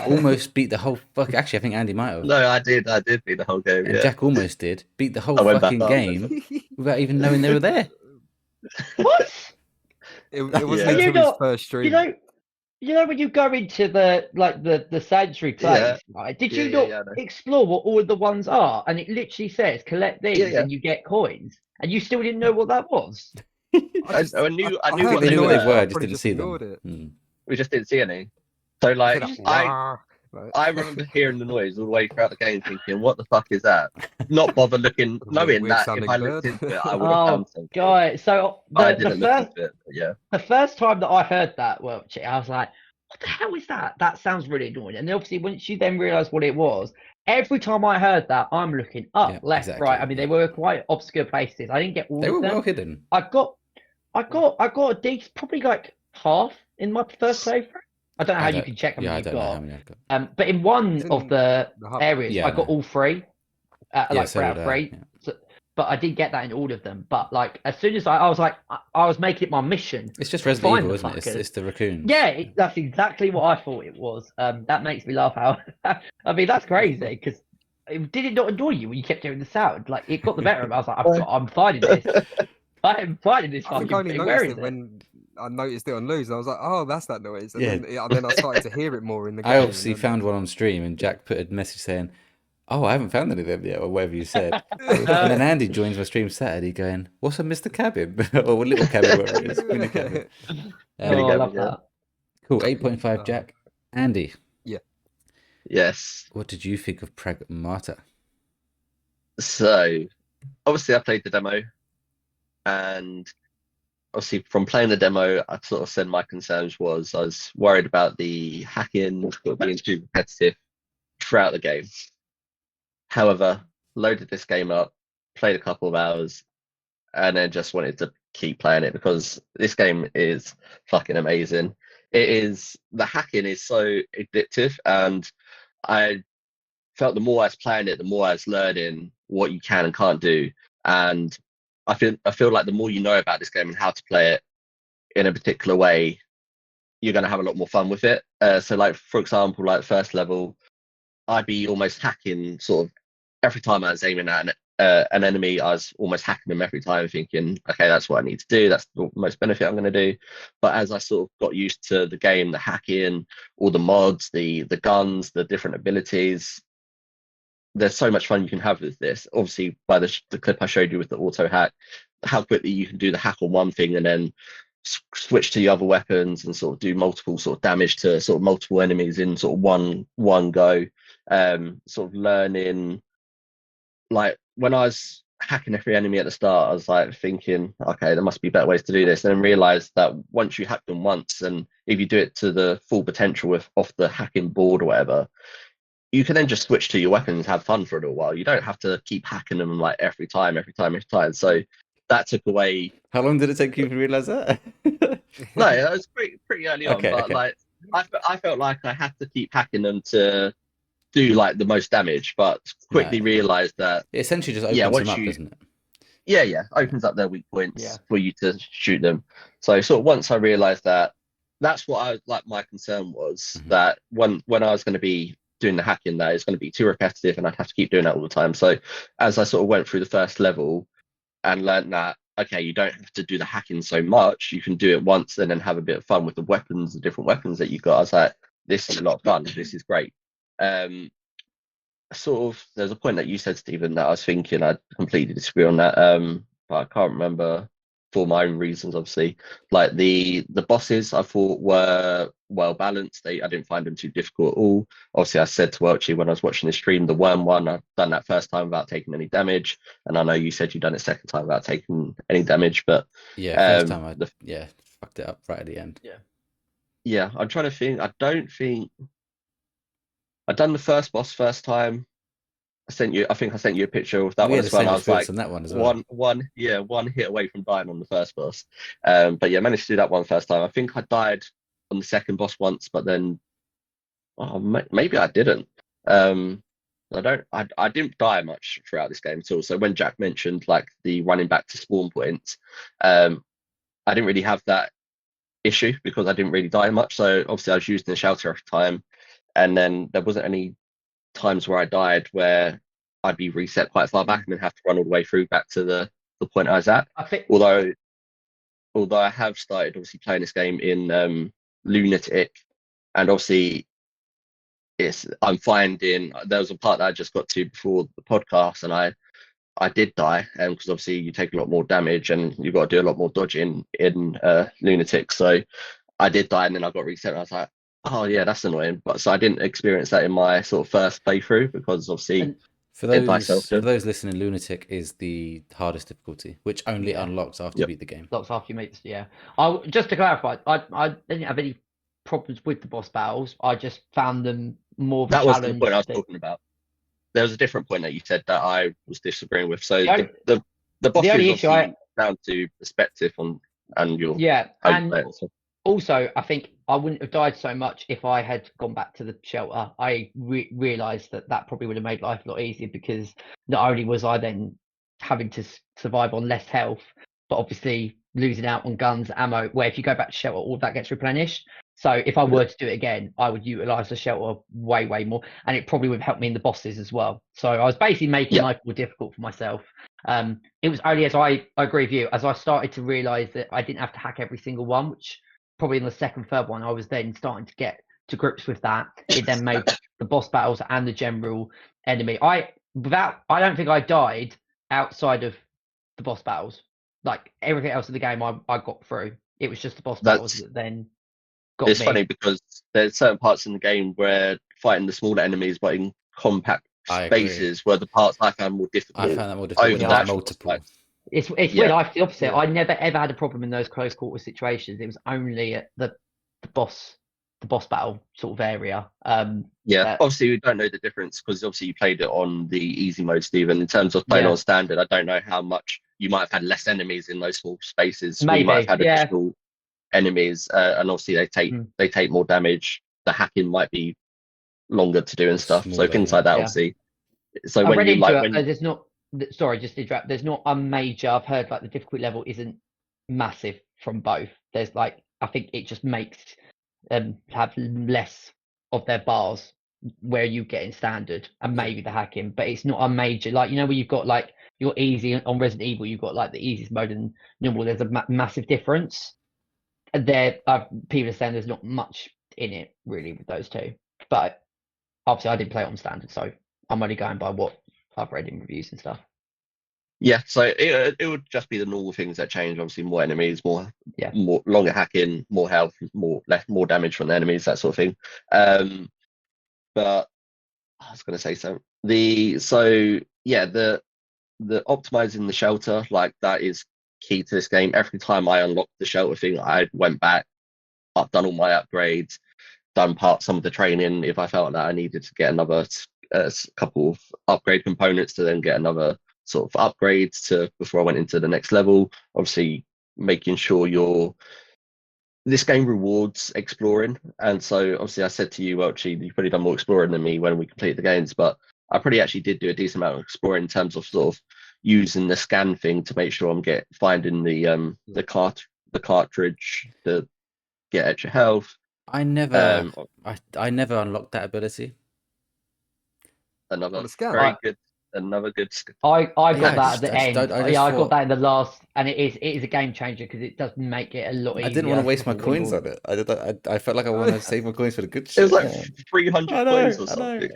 almost beat the whole actually, I think Andy might have. No, I did beat the whole game. And Jack almost did. Beat the whole fucking game without even knowing they were there. What? It wasn't until his first stream. You know when you go into the sanctuary place, right? Did you not explore what all of the ones are? And it literally says collect these and you get coins. And you still didn't know what that was. I knew what they were. Just didn't see them. We just didn't see any. So like I remember hearing the noise all the way throughout the game, thinking, "What the fuck is that?" Not bother looking, knowing that if I looked into it, I would have found something. God, so the first time that I heard that, Welchy, I was like, "What the hell is that? That sounds really annoying." And obviously, once you then realise what it was, every time I heard that, I'm looking up, left, right. I mean, they were quite obscure places. I didn't get all of them. They were well hidden. I got a decent, probably like half in my first playthrough. I don't know how you can check how many you've got. But in one of the areas, I got all three, throughout three. Yeah. So, but I didn't get that in all of them. But like as soon as I was like, I was making it my mission. It's just Resident Evil, isn't it? It's the raccoons. Yeah, that's exactly what I thought it was. That makes me laugh out. I mean, that's crazy because did it not annoy you when you kept hearing the sound? Like it got the better of me. I was like, I'm finding this. I am finding this fucking thing. Where is it? When I noticed it on Lose, and I was like, "Oh, that's that noise." And then I started to hear it more in the game. I obviously found one on stream, and Jack put a message saying, "Oh, I haven't found any of them yet," or whatever you said. And then Andy joins my stream Saturday, going, "What's a Mr. Cabin or Little Cabin, whatever it is, Mini Cabin." I love that. Cool, 8.5, Jack. Andy. Yeah. Yes. What did you think of Pragmata? So, obviously, I played the demo. And obviously from playing the demo, I sort of said my concerns was I was worried about the hacking being too repetitive throughout the game. However, loaded this game up, played a couple of hours, and then just wanted to keep playing it because this game is fucking amazing. The hacking is so addictive, and I felt the more I was playing it, the more I was learning what you can and can't do. And I feel like the more you know about this game and how to play it in a particular way, you're going to have a lot more fun with it. So like, for example, like first level, I'd be almost hacking sort of every time I was aiming at an enemy. I was almost hacking them every time, thinking, okay, that's what I need to do. That's the most benefit I'm going to do. But as I sort of got used to the game, the hacking, all the mods, the guns, the different abilities, there's so much fun you can have with this. Obviously, by the clip I showed you with the auto hack, how quickly you can do the hack on one thing and then switch to the other weapons and sort of do multiple sort of damage to sort of multiple enemies in sort of one go. Sort of learning, like when I was hacking every enemy at the start, I was like thinking, okay, there must be better ways to do this, and then realized that once you hack them once, and if you do it to the full potential off the hacking board or whatever, you can then just switch to your weapons, have fun for a little while. You don't have to keep hacking them like every time. So that took away. How long did it take you to realize that? No, it was pretty early on, but like I felt like I had to keep hacking them to do like the most damage, but quickly realized that it essentially just opens them up, doesn't it? Yeah, opens up their weak points for you to shoot them. So sort of once I realized that, that's what I like. My concern was that when I was going to be doing the hacking, that it's going to be too repetitive and I'd have to keep doing that all the time. So as I sort of went through the first level and learned that, okay, you don't have to do the hacking so much, you can do it once and then have a bit of fun with the weapons, the different weapons that you've got. I was like, this is a lot of fun, this is great. Sort of, there's a point that you said, Stephen, that I was thinking, I completely disagree on that, but I can't remember for my own reasons, obviously. Like the bosses I thought were well balanced. I didn't find them too difficult at all. Obviously, I said to Welchy when I was watching the stream, the worm one, I've done that first time without taking any damage, and I know you said you've done it second time without taking any damage, but first time I fucked it up right at the end. I'm trying to think. I don't think I'd done the first boss first time. I think I sent you a picture of that one as well. I was like, on that one as well. one hit away from dying on the first boss. But yeah, managed to do that one first time. I think I died on the second boss once, but then maybe I didn't. I didn't die much throughout this game at all. So when Jack mentioned like the running back to spawn points, I didn't really have that issue because I didn't really die much. So obviously I was using the shelter every time, and then there wasn't any times where I died where I'd be reset quite far back and then have to run all the way through back to the point I was at. Although I have started obviously playing this game in Lunatic, and obviously I'm finding there was a part that I just got to before the podcast, and I did die, because obviously you take a lot more damage and you've got to do a lot more dodging in Lunatic. So I did die, and then I got reset, and I was like, oh yeah, that's annoying. But so I didn't experience that in my sort of first playthrough, because obviously for those listening, Lunatic is the hardest difficulty, which only unlocks after you beat the game. Unlocks after you meet. Just to clarify, I didn't have any problems with the boss battles. I just found them more of a challenge. That was the point I was talking about. There was a different point that you said that I was disagreeing with. So the bosses obviously down to perspective and your also, I think I wouldn't have died so much if I had gone back to the shelter. I realised that probably would have made life a lot easier, because not only was I then having to survive on less health, but obviously losing out on guns, ammo, where if you go back to shelter, all of that gets replenished. So if I were to do it again, I would utilise the shelter way more, and it probably would help me in the bosses as well. So I was basically making life more difficult for myself. It was only as I agree with you, as I started to realise that I didn't have to hack every single one, which probably in the second, third one, I was then starting to get to grips with that. It then made the boss battles and the general enemy. I don't think I died outside of the boss battles. Like everything else in the game, I got through. It was just the boss battles that then got me. It's funny because there's certain parts in the game where fighting the smaller enemies, but in compact spaces, were the parts I found more difficult. I found that more difficult with multiple. It's weird. I feel opposite. I never ever had a problem in those close quarter situations. It was only at the boss battle sort of area. Obviously we don't know the difference because obviously you played it on the easy mode, Stephen. In terms of playing on standard, I don't know how much you might have had less enemies in those small spaces. Maybe, you might have had additional enemies, and obviously they take more damage. The hacking might be longer to do and stuff. Smaller, so things like that, obviously. So I when read you into like, it, there's not. Sorry, just to interrupt. There's not a major. I've heard like the difficulty level isn't massive from both. There's like I think it just makes have less of their bars where you get in standard and maybe the hacking, but it's not a major like where you've got like your easy on Resident Evil, you've got like the easiest mode and normal. There's a massive difference. And there, people are saying there's not much in it really with those two, but obviously I didn't play it on standard, so I'm only going by what I've read in reviews and stuff. Yeah, so it would just be the normal things that change. Obviously, more enemies, more longer hacking, more health, more damage from the enemies, that sort of thing. But I was going to say the optimizing the shelter, like that is key to this game. Every time I unlocked the shelter thing, I went back, I've done all my upgrades, done some of the training. If I felt that I needed to get another couple of upgrade components to then get another sort of upgrades to before I went into the next level. Obviously, making sure this game rewards exploring, and so obviously I said to you, Welchy, you've probably done more exploring than me when we completed the games, but I pretty actually did do a decent amount of exploring in terms of sort of using the scan thing to make sure I'm finding the cartridge to get extra health. I never unlocked that ability. Another very good. Another good. I got that at the end. I got that in the last, and it is a game changer because it does make it a lot easier. I didn't want to waste my coins on it. I felt like I wanted to save my coins for the good shit. It was like 300 coins or something.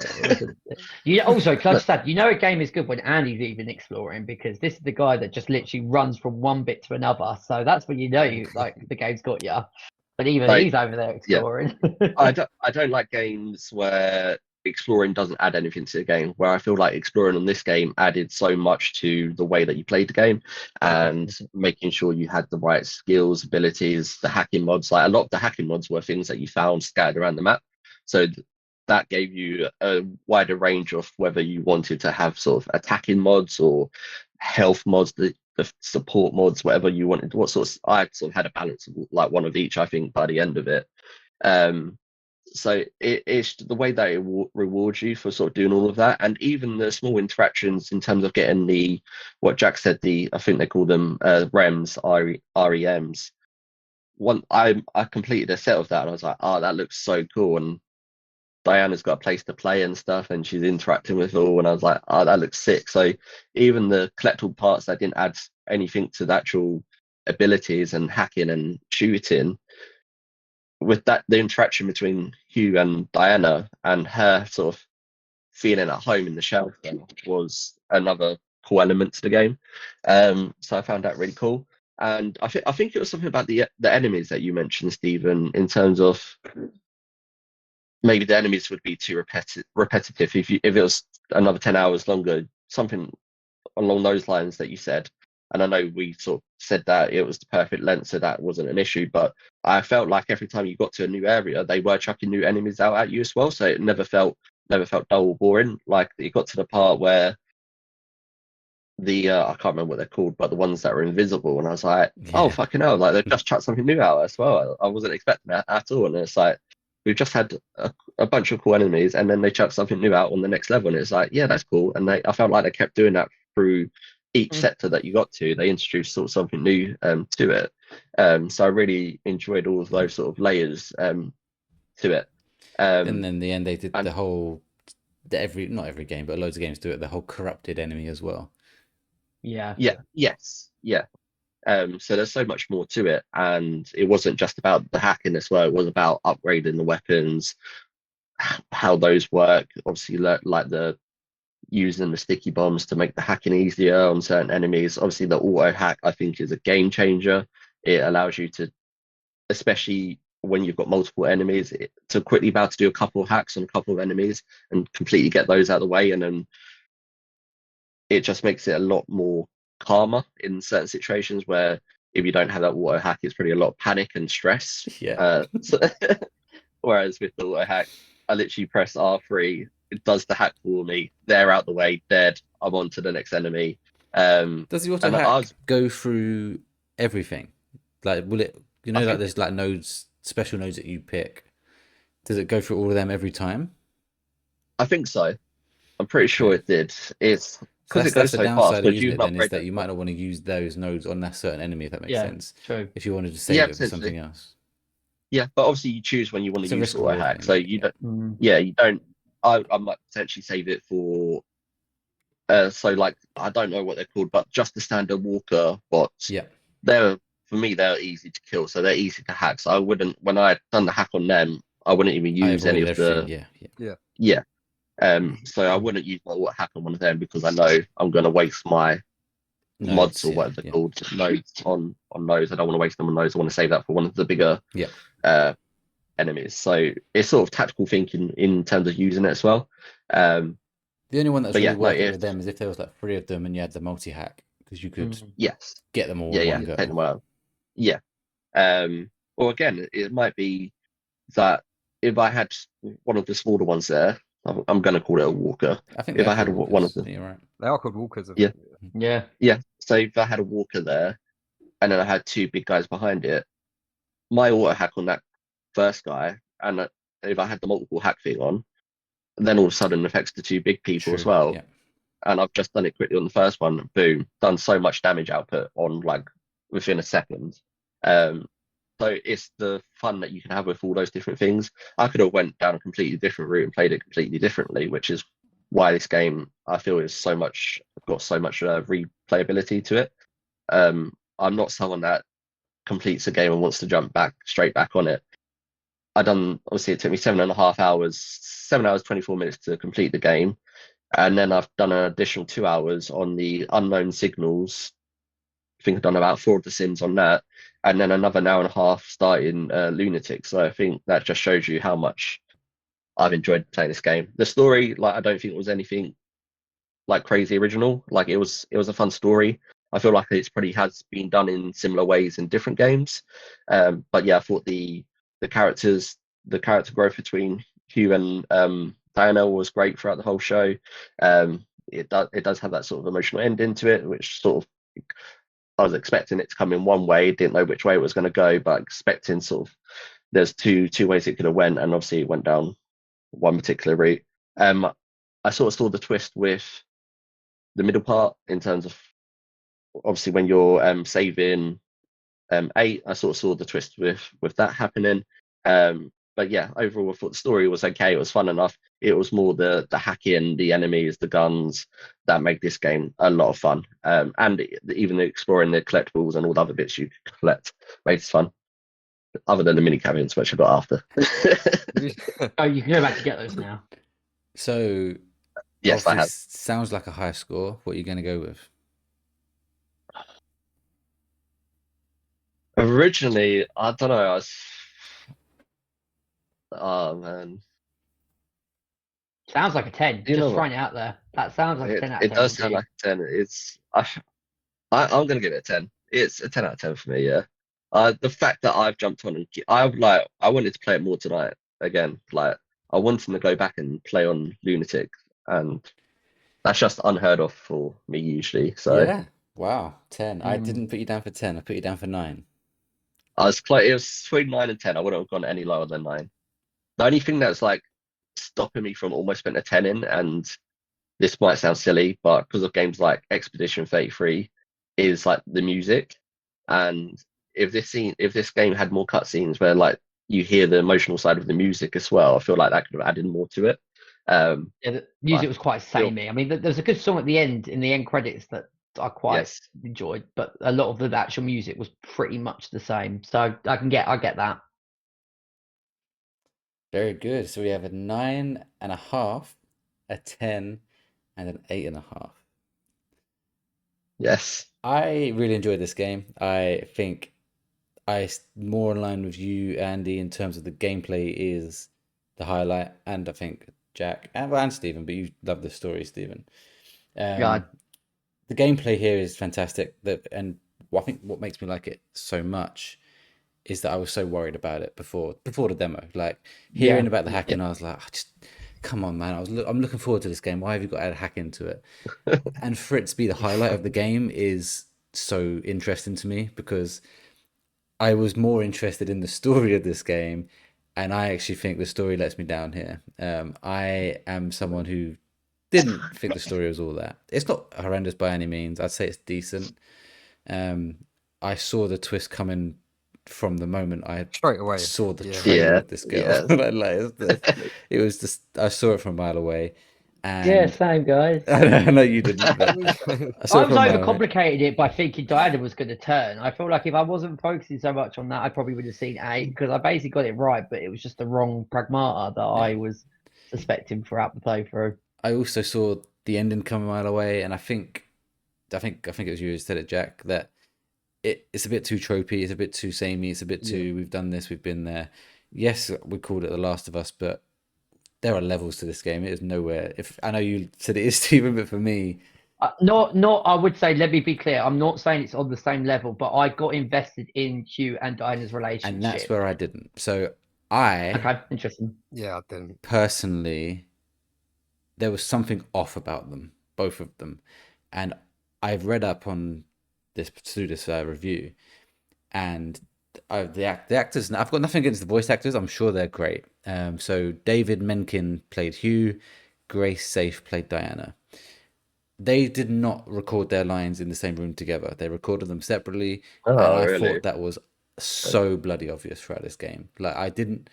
Also, because I said, a game is good when Andy's even exploring, because this is the guy that just literally runs from one bit to another. So that's when the game's got you. But even he's over there exploring. Yeah. I don't like games where exploring doesn't add anything to the game, where I feel like exploring on this game added so much to the way that you played the game, and making sure you had the right skills, abilities, the hacking mods. Like a lot of the hacking mods were things that you found scattered around the map, so that gave you a wider range of whether you wanted to have sort of attacking mods or health mods, the support mods, whatever you wanted. I sort of had a balance of like one of each, I think, by the end of it. So it's the way that it rewards you for sort of doing all of that, and even the small interactions in terms of getting what Jack said, I think they call them REMs, REMs. I completed a set of that, and I was like, oh, that looks so cool. And Diana's got a place to play and stuff, and she's interacting with it all, and I was like, oh, that looks sick. So even the collectible parts that didn't add anything to the actual abilities and hacking and shooting, with that, the interaction between Hugh and Diana and her sort of feeling at home in the shelter was another cool element to the game. So I found that really cool. And I think it was something about the enemies that you mentioned, Stephen, in terms of maybe the enemies would be too repetitive if it was another 10 hours longer, something along those lines that you said. And I know we sort of said that it was the perfect length, so that wasn't an issue. But I felt like every time you got to a new area, they were chucking new enemies out at you as well. So it never felt dull or boring. Like it got to the part where I can't remember what they're called, but the ones that are invisible, and I was like, oh fucking hell! Like they've just chucked something new out as well. I wasn't expecting that at all, and it's like we've just had a bunch of cool enemies, and then they chucked something new out on the next level, and it's like, yeah, that's cool. And I felt like they kept doing that through each sector that you got to. They introduced sort of something new to it. So I really enjoyed all of those sort of layers to it. And then in the end, they did the whole, not every game, but loads of games do it, the whole corrupted enemy as well. Yeah. Yes. So there's so much more to it, and it wasn't just about the hacking as well. It was about upgrading the weapons, how those work. Obviously, like using the sticky bombs to make the hacking easier on certain enemies. Obviously, the auto hack, I think, is a game changer. It allows you to, especially when you've got multiple enemies, to quickly be able to do a couple of hacks on a couple of enemies and completely get those out of the way. And then it just makes it a lot more calmer in certain situations where if you don't have that auto hack, it's pretty a lot of panic and stress. Whereas with the auto hack, I literally press R3, it does the hack for me, they're out the way, dead, I'm on to the next enemy, Does the auto hack go through everything? Like, will it? You know, like there's like nodes, special nodes that you pick. Does it go through all of them every time? I think so. I'm pretty sure it did. It's because it goes so fast. Of using it then is that you might not want to use those nodes on that certain enemy, if that makes sense. True. If you wanted to save it for something else. Yeah, but obviously you choose when you want to use auto hack. So you don't. Yeah, you don't. I might potentially save it for. So like I don't know what they're called, but just the standard walker bots. Yeah. They're for me they're easy to kill, so they're easy to hack. So I wouldn't when I done the hack on them, I wouldn't even use any of the. Yeah. So I wouldn't use my auto hack on one of them because I know I'm going to waste my mods or whatever they're called nodes on those. I don't want to waste them on those. I want to save that for one of the bigger enemies. So it's sort of tactical thinking in terms of using it as well. The only one that's really working with them is if there was like 3 of them and you had the multi hack because you could get them all in one go. Take them out. Yeah. Or again, it might be that if I had one of the smaller ones there, I'm going to call it a walker. I think if I had one of them, right. They are called walkers. Yeah. So if I had a walker there, and then I had 2 big guys behind it, my auto hack on that first guy, and if I had the multiple hack thing on, then all of a sudden it affects the 2 big people as well. Yeah. And I've just done it quickly on the first one. Boom, done so much damage output on like within a second. So it's the fun that you can have with all those different things. I could have went down a completely different route and played it completely differently, which is why this game I feel is got so much replayability to it. I'm not someone that completes a game and wants to jump straight back on it. Obviously it took me 7.5 hours, 7 hours 24 minutes to complete the game, and then I've done an additional 2 hours on the unknown signals. I think I've done about 4 of the sims on that, and then another 1.5 hours starting Lunatic. So I think that just shows you how much I've enjoyed playing this game. The story, like, I don't think it was anything like crazy original. Like it was a fun story. I feel like it's probably has been done in similar ways in different games. But yeah, I thought the character growth between Hugh and Diana was great throughout the whole show. It does have that sort of emotional ending to it, which sort of I was expecting it to come in one way, didn't know which way it was going to go, but expecting sort of there's two ways it could have went, and obviously it went down one particular route. I sort of saw the twist with the middle part in terms of obviously when you're saving 8, I sort of saw the twist with that happening. But yeah, overall I thought the story was okay. It was fun enough. It was more the hacking, the enemies, the guns that make this game a lot of fun. And even exploring the collectibles and all the other bits you collect made it fun. Other than the mini cabins, which I got after. Oh, you can go back to get those now. So yes, I have. Sounds like a high score. What are you going to go with? Originally, I don't know. Oh man. Sounds like a 10. Just throwing it out there. That sounds like a 10 out of 10. It does sound like a 10. I'm gonna give it a 10. It's a 10 out of 10 for me. Yeah. The fact that I've jumped on and I wanted to play it more tonight again. Like I wanted to go back and play on Lunatic, and that's just unheard of for me usually. So yeah, wow, 10. I didn't put you down for 10. I put you down for 9. I was close. It was between 9 and 10. I wouldn't have gone any lower than 9. The only thing that's like stopping me from almost putting a 10 in, and this might sound silly, but because of games like Expedition 33, is like the music. And if this game had more cutscenes where like you hear the emotional side of the music as well, I feel like that could have added more to it. Yeah, the music was quite samey. I mean, there's a good song at the end in the end credits that I quite enjoyed, but a lot of the actual music was pretty much the same. So I get that. Very good. So we have a 9.5, a 10, and an 8.5. Yes. I really enjoyed this game. I think more in line with you, Andy, in terms of the gameplay is the highlight, and I think Jack and Stephen, but you love the story, Stephen. God. The gameplay here is fantastic. And I think what makes me like it so much is that I was so worried about it before the demo. Like hearing about the hacking, I was like, come on, man, I'm looking forward to this game. Why have you got to add hack into it? And for it to be the highlight of the game is so interesting to me, because I was more interested in the story of this game, and I actually think the story lets me down here. I am someone who didn't think the story was all that. It's not horrendous by any means. I'd say it's decent. I saw the twist coming from the moment I straight away saw the trailer with this girl. Yeah. It was just, I saw it from a mile away. And yeah, same guys. I know you didn't, but I was overcomplicated it by thinking Diana was going to turn. I feel like if I wasn't focusing so much on that, I probably would have seen 8, because I basically got it right, but it was just the wrong Pragmata that I was suspecting throughout the playthrough. I also saw the ending come a mile away, and I think it was you who said it, Jack, that it's a bit too tropey, it's a bit too samey, it's a bit too we've done this, we've been there. Yes, we called it The Last of Us, but there are levels to this game. It is nowhere. If I know you said it is, Stephen, but for me, not. I would say, let me be clear. I'm not saying it's on the same level, but I got invested in Hugh and Diana's relationship, and that's where I didn't. So okay, interesting. Yeah, I didn't personally. There was something off about them, both of them, and I've read up on this review, and the actors. I've got nothing against the voice actors. I'm sure they're great. So David Menken played Hugh, Grace Safe played Diana. They did not record their lines in the same room together. They recorded them separately, and I thought that was so bloody obvious throughout this game. Like, I didn't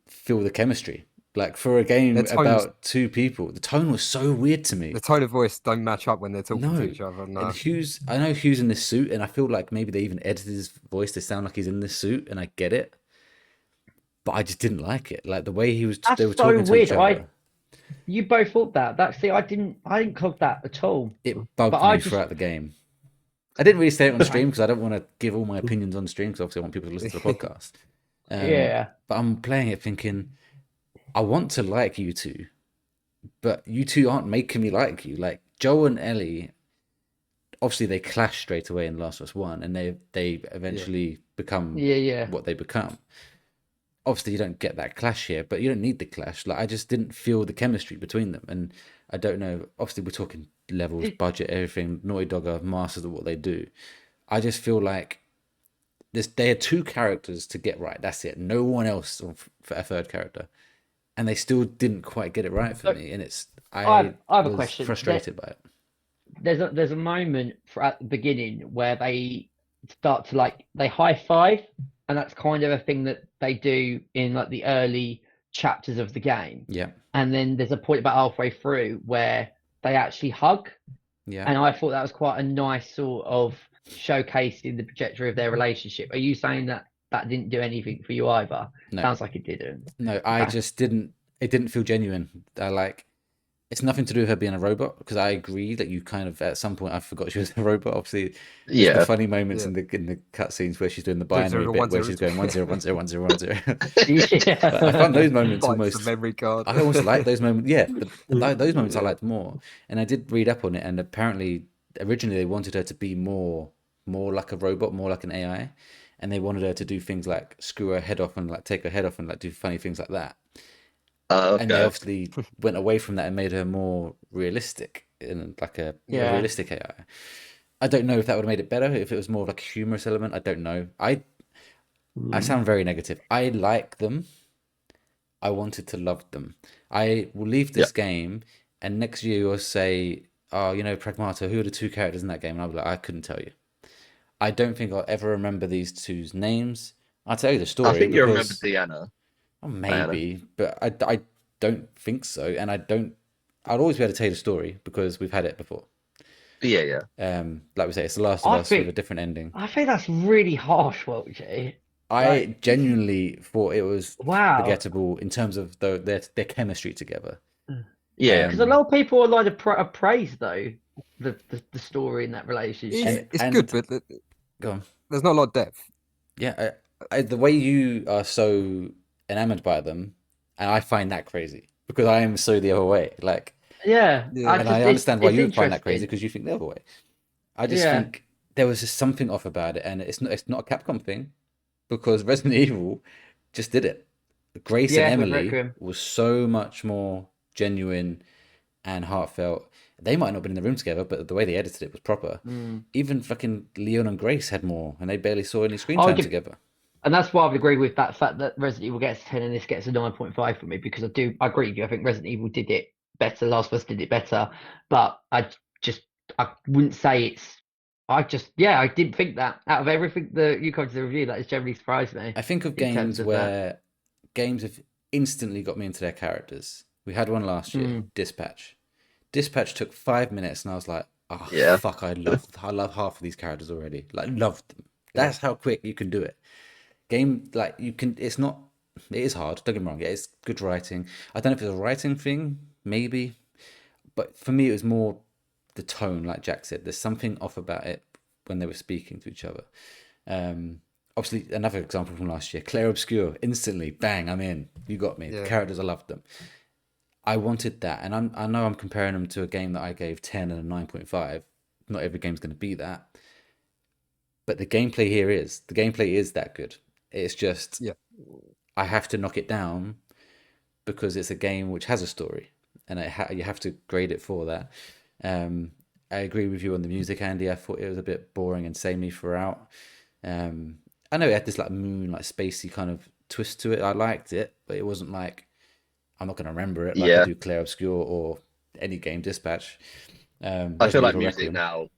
feel the chemistry. Like, for a game about two people, the tone was so weird to me. The tone of voice don't match up when they're talking to each other. No. And I know Hugh's in this suit, and I feel like maybe they even edited his voice to sound like he's in this suit, and I get it. But I just didn't like it. Like, the way they were talking to each other. You both thought that. I didn't clock that at all. It bugged me throughout the game. I didn't really say it on stream because I don't want to give all my opinions on stream, because obviously I want people to listen to the podcast. But I'm playing it thinking, I want to like you two, but you two aren't making me like you. Like, Joel and Ellie, obviously they clash straight away in Last of Us 1, and they eventually become what they become. Obviously you don't get that clash here, but you don't need the clash. Like, I just didn't feel the chemistry between them, and I don't know, obviously we're talking levels, budget, everything. Naughty Dog are masters of what they do. I just feel like they had two characters to get right. That's it. No one else for a third character. And they still didn't quite get it right for me, and I have a question. Frustrated by it. There's a moment at the beginning where they start to they high five, and that's kind of a thing that they do in like the early chapters of the game. Yeah. And then there's a point about halfway through where they actually hug. Yeah. And I thought that was quite a nice sort of showcasing the trajectory of their relationship. Are you saying that didn't do anything for you either? No. Sounds like it didn't. No, I just didn't. It didn't feel genuine. It's nothing to do with her being a robot, because I agree that you kind of, at some point, I forgot she was a robot. Obviously, the funny moments in the cutscenes where she's doing the binary bit, where she's going 10101010. I found those moments almost. Memory card. I almost like those moments. Yeah, those moments I liked more. And I did read up on it, and apparently, originally they wanted her to be more like a robot, more like an AI, and they wanted her to do things like screw her head off and like take her head off and like do funny things like that. Okay. And they obviously went away from that and made her more realistic, in like a realistic AI. I don't know if that would have made it better, if it was more of like a humorous element. I don't know. I sound very negative. I like them. I wanted to love them. I will leave this game, and next year you'll say, oh, Pragmata, who are the two characters in that game? And I'll be like, I couldn't tell you. I don't think I'll ever remember these two's names. I'll tell you the story. I think you remember Diana. Oh, maybe, but I don't think so, and I'd always be able to tell you the story because we've had it before. Yeah. Like we say, it's The Last of Us with a different ending. I think that's really harsh, Welchy. I genuinely thought it was forgettable in terms of their chemistry together. Yeah, because a lot of people are like praise though the story in that relationship. It's good, but go on. There's not a lot of depth. Yeah, the way you are so enamored by them, and I find that crazy because I am so the other way. Like, and I understand why you would find that crazy because you think the other way. I just think there was just something off about it, and it's not a Capcom thing, because Resident Evil just did it. Grace and Emily was so much more genuine and heartfelt. They might not have been in the room together, but the way they edited it was proper. Even fucking Leon and Grace had more, and they barely saw any screen time together. And that's why I would agree with that fact that Resident Evil gets 10 and this gets a 9.5 for me, because I agree with you. I think Resident Evil did it better. Last of Us did it better, but I wouldn't say it's. I didn't think that out of everything that you come to the review, that has generally surprised me. I think of games where games have instantly got me into their characters. We had one last year, Dispatch. Dispatch took 5 minutes, and I was like, "Oh yeah, fuck! I love half of these characters already. Like, loved them. That's how quick you can do it. Game like you can. It is hard. Don't get me wrong. Yeah, it's good writing. I don't know if it's a writing thing, maybe, but for me, it was more the tone. Like Jack said, there's something off about it when they were speaking to each other. Obviously, another example from last year, Claire Obscure. Instantly, bang! I'm in. You got me. Yeah. The characters, I loved them. I wanted that, and I know I'm comparing them to a game that I gave 10 and a 9.5. Not every game's going to be that, but the gameplay is that good. It's just I have to knock it down because it's a game which has a story, and you have to grade it for that. I agree with you on the music, Andy. I thought it was a bit boring and samey throughout. I know it had this like moon, like spacey kind of twist to it. I liked it, but it wasn't like I'm not going to remember it like I do Claire Obscure or any game Dispatch. I feel like music now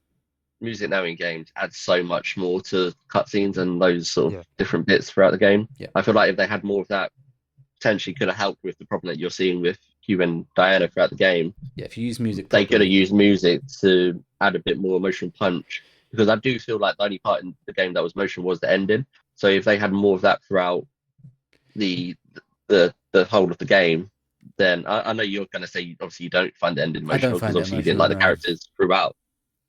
in games adds so much more to cutscenes and those sort of different bits throughout the game. Yeah. I feel like if they had more of that, potentially could have helped with the problem that you're seeing with Hugh and Diana throughout the game. Yeah, if you use music properly, they could have used music to add a bit more emotional punch, because I do feel like the only part in the game that was emotional was the ending. So if they had more of that throughout the whole of the game, then I know you're going to say obviously you don't find the ending emotional because obviously you didn't like the characters throughout.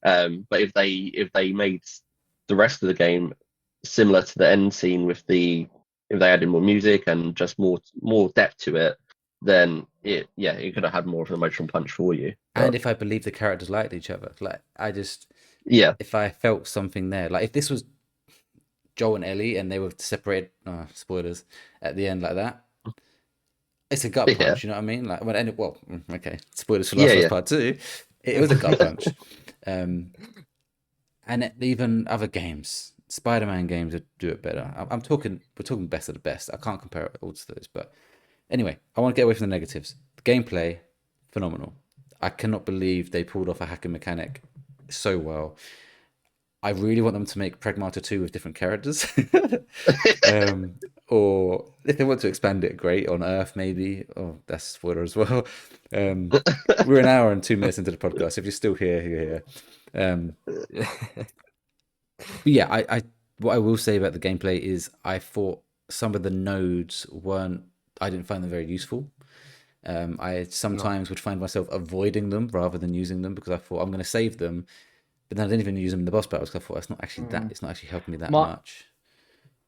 But if they made the rest of the game similar to the end scene if they added more music and just more depth to it, then it could have had more of an emotional punch for you. And if I believe the characters liked each other, like if I felt something there, like if this was Joel and Ellie and they were separated, spoilers, at the end like that, it's a gut punch, you know what I mean? Like okay, spoilers for Last of Us Part 2. It was a gut punch. And even other games, Spider-Man games would do it better. We're talking best of the best. I can't compare it all to those, but anyway, I want to get away from the negatives. The gameplay, phenomenal. I cannot believe they pulled off a hacking mechanic so well. I really want them to make Pragmata 2 with different characters. Or if they want to expand it, great, on Earth maybe. Oh, that's a spoiler as well. We're an hour and 2 minutes into the podcast. If you're still here, you're here. But yeah, I what I will say about the gameplay is I thought some of the nodes I didn't find them very useful. I sometimes would find myself avoiding them rather than using them because I thought I'm going to save them, but then I didn't even use them in the boss battles because I thought it's not actually helping me that much.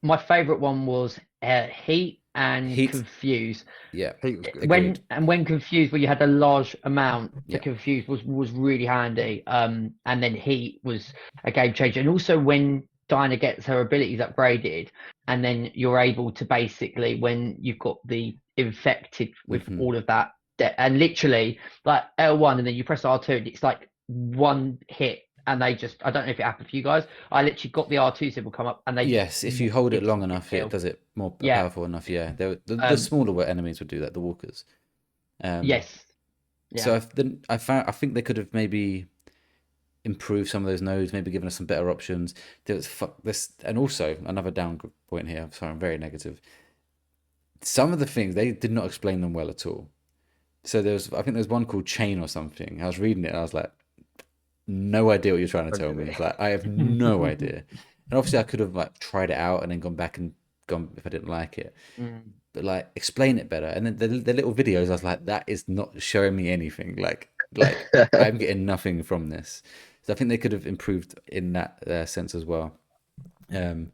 My favourite one was Heat and Confuse. Yeah, Heat was good. When Confuse, where you had a large amount to confuse, was really handy. And then Heat was a game changer. And also when Diana gets her abilities upgraded, and then you're able to basically, when you've got the infected with all of that, and literally like L1, and then you press R2, and it's like one hit. And I don't know if it happened for you guys. I literally got the R2 symbol come up, and if you hold it long enough, it does it more powerful enough. Yeah, the smaller enemies would do that. The walkers. Yes. Yeah. So I think they could have maybe improved some of those nodes, maybe given us some better options. There was this, and also another down point here. Sorry, I'm very negative. Some of the things they did not explain them well at all. So I think there's one called Chain or something. I was reading it, and I was like, no idea what you're trying to tell me. Like, I have no idea. And obviously I could have like tried it out and then gone back and gone if I didn't like it. But like, explain it better. And then the little videos, I was like, that is not showing me anything. Like I'm getting nothing from this. So I think they could have improved in that sense as well. The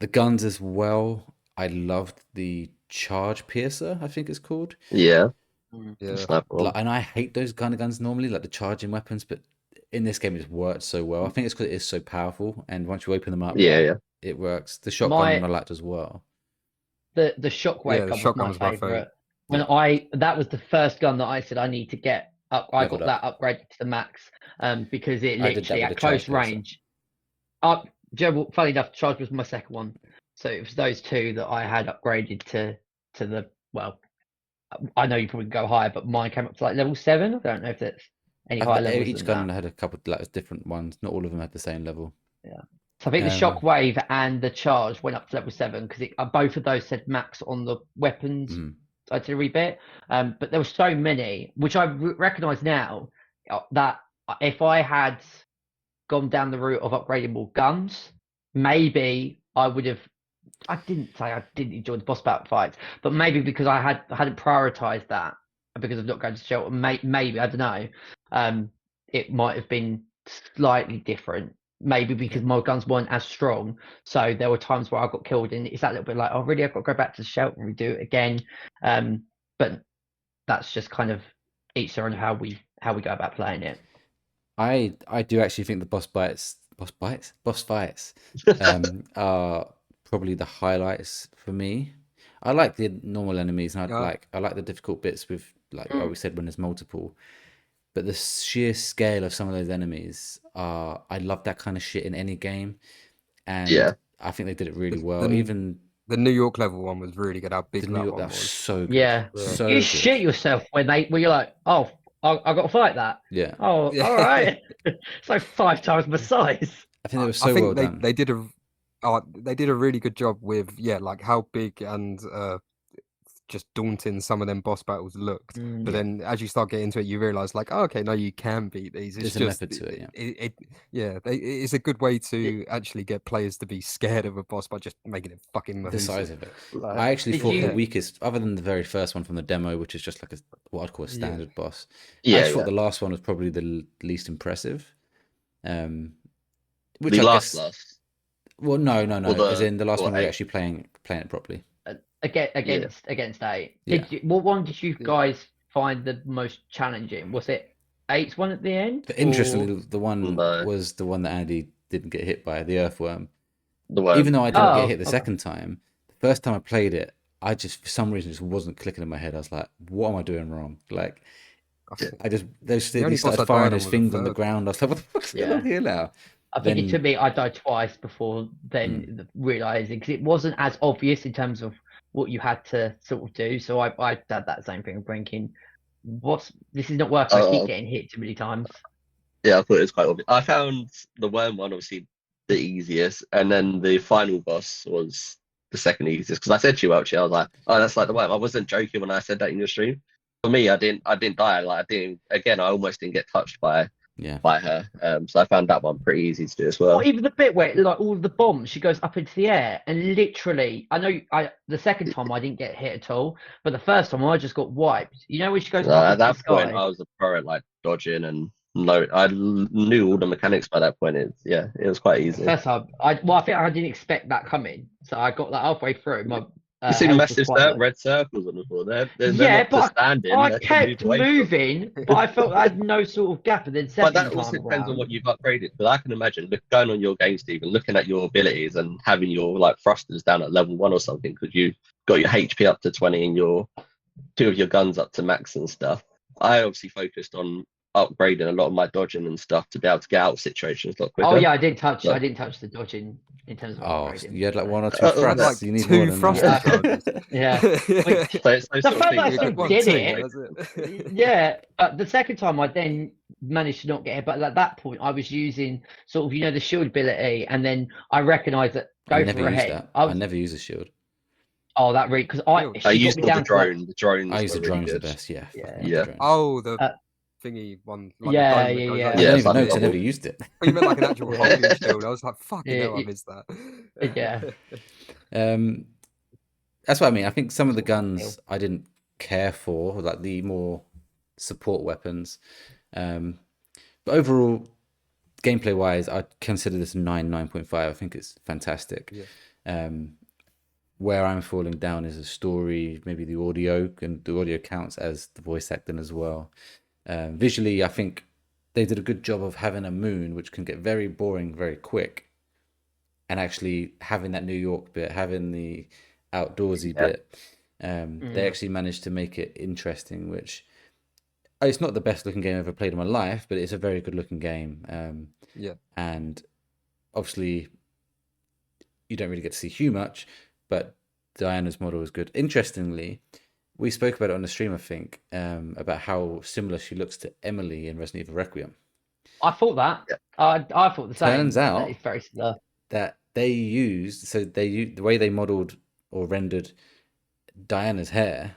guns as well. I loved the Charge Piercer, I think it's called. Yeah. And I hate those kind of guns normally, like the charging weapons, but in this game, it worked so well. I think it's because it is so powerful, and once you open them up, it works. The shotgun I liked as well. The shockwave gun was my favorite. that was the first gun that I said I need to get up. I got that upgraded to the max, because it literally at close range. Funny enough, charge was my second one, so it was those two that I had upgraded to the I know you probably go higher, but mine came up to like level 7. I don't know if that's any higher levels. Each gun had a couple of different ones. Not all of them had the same level. Yeah. So I think the shockwave and the charge went up to level 7 because both of those said max on the weapons artillery bit. But there were so many, which I recognise now, that if I had gone down the route of upgrading more guns, maybe I would have. I didn't say I didn't enjoy the boss battle fights, but maybe because I hadn't prioritized that because of not going to shelter. Maybe I don't know. It might have been slightly different. Maybe because my guns weren't as strong, so there were times where I got killed, and it's that little bit like, oh, really? I've got to go back to the shelter and redo it again. But that's just kind of each their own how we go about playing it. I do actually think the boss fights are probably the highlights for me. I like the normal enemies, and I like the difficult bits with like we said when there's multiple. But the sheer scale of some of those enemies I love that kind of shit in any game, and I think they did it really well. Even the New York level one was really good. How big that one was. So good. Yeah, so you good. shit yourself when you're like, oh, I got to fight that. Yeah. Oh, all right. It's like 5 times my size. I think they were so well done. They did a really good job with like how big and just daunting some of them boss battles looked. But then as you start getting into it, you realize like, oh, okay, no, you can beat these. It's There's just a method to it. It's a good way to actually get players to be scared of a boss by just making it fucking the size of it. I actually thought the weakest, other than the very first one from the demo, which is just like what I'd call a standard boss. I thought the last one was probably the least impressive. Which I guess. Last. Well, no. As in the last one, we're actually playing it properly. Against 8. What one did you guys find the most challenging? Was it 8's one at the end? But interestingly, the one was the one that Andy didn't get hit by, the earthworm. Even though I didn't get hit the second time, the first time I played it, I just for some reason just wasn't clicking in my head. I was like, "What am I doing wrong?" Like, he started firing his fingers on the ground. I was like, "What the fuck's going on here now?" I think it took me. I died twice before then realizing, because it wasn't as obvious in terms of what you had to sort of do. So I had that same thing of thinking, this is not working. I keep getting hit too many times. Yeah, I thought it was quite obvious. I found the worm one obviously the easiest, and then the final boss was the second easiest. Because I said to you, Welchy, I was like, oh, that's like the worm. I wasn't joking when I said that in your stream. For me, I didn't die. Like I almost didn't get touched by her. So I found that one pretty easy to do as well. Or even the bit where like all of the bombs, she goes up into the air, and literally, I know the second time I didn't get hit at all, but the first time I just got wiped. You know when she goes up at that point, I was a pro at like dodging and I knew all the mechanics by that point. It was quite easy. First time, I think I didn't expect that coming, so I got that halfway through. My you see massive red circles on the floor there. But I kept moving, but I felt I had no sort of gap. And then but that also depends on what you've upgraded. But I can imagine going on your game, Stephen, looking at your abilities and having your like thrusters down at level 1 or something, because you got your HP up to 20 and your 2 of your guns up to max and stuff. I obviously focused on upgrading a lot of my dodging and stuff to be able to get out of situations a lot quicker. Oh yeah, I didn't touch the dodging in terms of upgrading. You had like 1 or 2 thrusts. Like you need 2 thrusts. Yeah. The first I did it. Yeah, the second time I then managed to not get hit, but at that point I was using sort of the shield ability, and then I recognised that go for a head. I never use a shield. Oh, that really, because I used the drone. The drones. I use the drones the best. Yeah. Oh, the thingy one. Like yeah. I don't even know because I never used it. Oh, you meant like an actual hockey shield. I was like, fucking hell, I missed that. Yeah. That's what I mean. I think some of the guns I didn't care for, like the more support weapons. But overall, gameplay wise, I consider this 9.5. I think it's fantastic. Yeah. Where I'm falling down is the story, maybe the audio, and the audio counts as the voice acting as well. Visually, I think they did a good job of having a moon, which can get very boring very quick, and actually having that New York bit, having the outdoorsy bit. They actually managed to make it interesting, which it's not the best looking game I've ever played in my life, but it's a very good looking game. And obviously you don't really get to see Hugh much, but Diana's model is good. Interestingly, we spoke about it on the stream, I think, about how similar she looks to Emily in Resident Evil Requiem. I thought that. I thought the same. Turns out that it's very similar. That the way they modeled or rendered Diana's hair,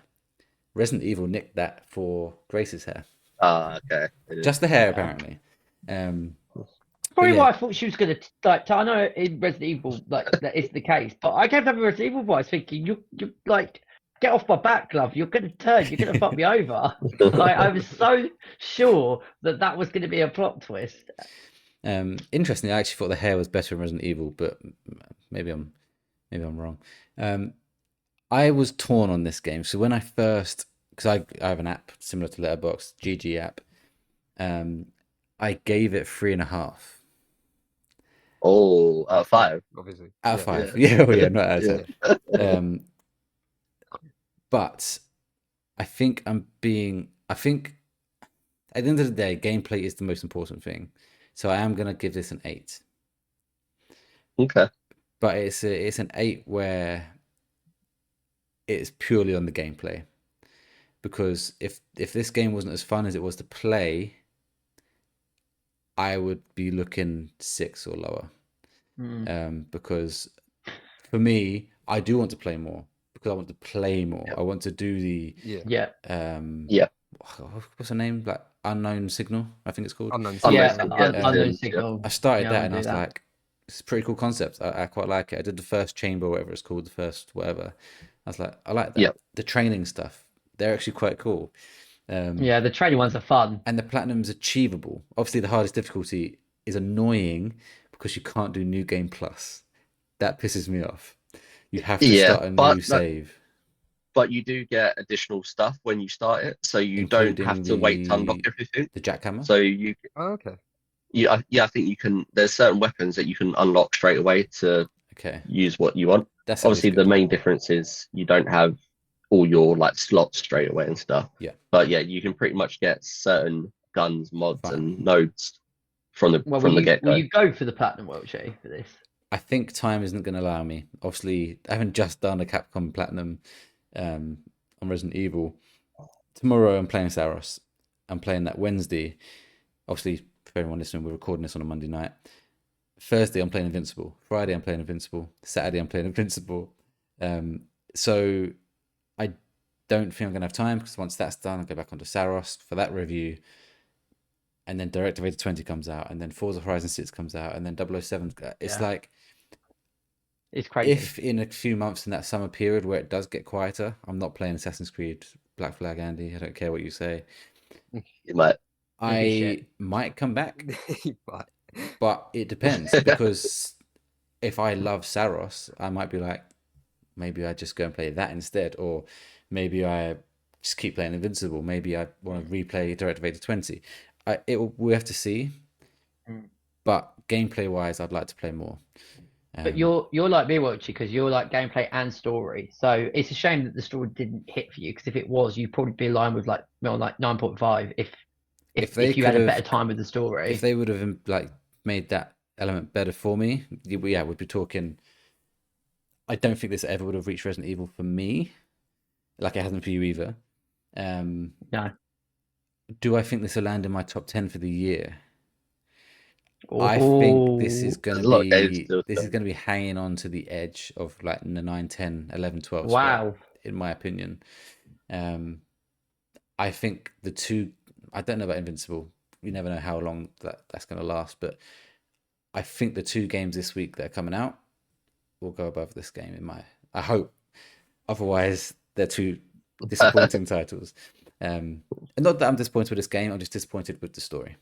Resident Evil nicked that for Grace's hair. Okay. Just the hair, apparently. Probably why I thought she was gonna like. I know in Resident Evil that is the case, but I kept having Resident Evil voice thinking you like get off my back, love. You're gonna turn. You're gonna fuck me over. Like I was so sure that was gonna be a plot twist. Interestingly, I actually thought the hair was better in Resident Evil, but maybe I'm wrong. I was torn on this game. So when I first, because I have an app similar to Letterboxd, GG app, I gave it 3.5. Oh, out of 5, obviously. Out of 5, yeah, not out of 10. But I think at the end of the day, gameplay is the most important thing. So I am gonna give this an 8. Okay. But it's an 8 where it's purely on the gameplay. Because if this game wasn't as fun as it was to play, I would be looking 6 or lower. Because for me, I do want to play more. Because I want to play more. I want to do the what's her name? Like Unknown Signal, I think it's called. Unknown Signal. Unknown Signal. I started that and I was like, it's a pretty cool concept. I quite like it. I did the first chamber, whatever it's called, the first whatever. I was like, I like that. Yep. The training stuff, they're actually quite cool. The training ones are fun. And the platinum's achievable. Obviously, the hardest difficulty is annoying because you can't do New Game Plus. That pisses me off. You have to start a new save. But you do get additional stuff when you start it, so you don't have to wait to unlock everything. The jackhammer? So you... Oh, okay. Yeah, I think you can... There's certain weapons that you can unlock straight away to use what you want. That's obviously the main difference is you don't have all your like slots straight away and stuff. Yeah. But yeah, you can pretty much get certain guns, mods, and nodes from the get-go. Will you go for the platinum, Welchy, for this? I think time isn't going to allow me. Obviously, I haven't just done a Capcom Platinum on Resident Evil. Tomorrow I'm playing Saros. I'm playing that Wednesday. Obviously, for everyone listening, we're recording this on a Monday night. Thursday I'm playing Invincible. Friday I'm playing Invincible. Saturday I'm playing Invincible. So I don't think I'm going to have time, because once that's done, I'll go back onto Saros for that review. And then Direct Vader 20 comes out, and then Forza Horizon 6 comes out, and then 007. It's like... It's crazy. If in a few months in that summer period where it does get quieter, I'm not playing Assassin's Creed Black Flag, Andy. I don't care what you say. You might. I might come back. But it depends, because if I love Saros, I might be like, maybe I just go and play that instead, or maybe I just keep playing Invincible. Maybe I want to replay Direct Vader 20. We have to see. But gameplay wise, I'd like to play more. But you're like me, Welchy, because you're like gameplay and story. So it's a shame that the story didn't hit for you, because if it was, you'd probably be in line with like 9.5 if you had a better time with the story. If they would have like made that element better for me, we'd be talking. I don't think this ever would have reached Resident Evil for me, like it hasn't for you either. No. Do I think this will land in my top 10 for the year? I think this is going to be hanging on to the edge of like the 9, 10, 11, 12 wow spot, in my opinion. I think the two, I don't know about Invincible. You never know how long that's going to last, but I think the 2 games this week that are coming out will go above this game I hope. Otherwise, they're 2 disappointing titles. And not that I'm disappointed with this game, I'm just disappointed with the story.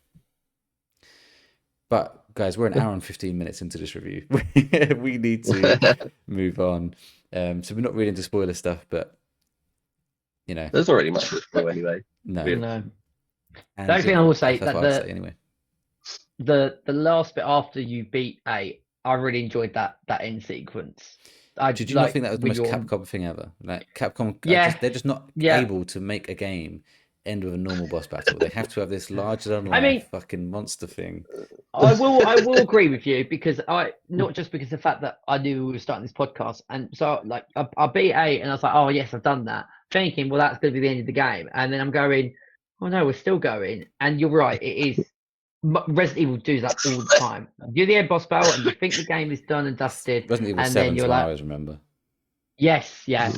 But guys, we're an hour and 15 minutes into this review. We need to move on. So we're not really into spoiler stuff, but you know, there's already much to spoil anyway. No. The only thing I will say that anyway, the last bit after you beat 8, I really enjoyed that end sequence. Did you not think that was the most Capcom thing ever? Like Capcom, they're just not able to make a game end with a normal boss battle. They have to have this larger than life fucking monster thing. I will agree with you, because not just because of the fact that I knew we were starting this podcast, and so like I beat 8 and I was like, oh yes, I've done that, thinking, well, that's going to be the end of the game, and then I'm going, oh no, we're still going. And you're right, it is. Resident Evil does that all the time. You do the end boss battle and you think the game is done and dusted. Resident Evil and 7 then you're 2 like, hours, remember? Yes, yeah.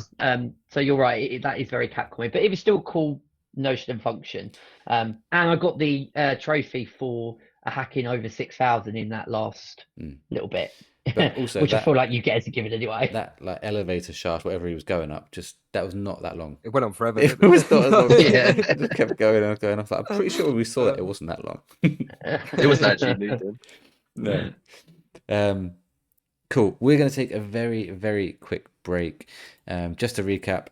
So you're right. That is very Capcom, but it was still a cool notion and function. And I got the trophy for hacking over 6,000 in that last little bit, but also which I feel like you get as a given anyway. That like elevator shaft, whatever he was going up, that was not that long. It went on forever. It was not as long. It just kept going and going. I was like, I'm pretty sure when we saw that it wasn't that long. It wasn't actually moving. No. Cool. We're going to take a very, very quick break. Just to recap,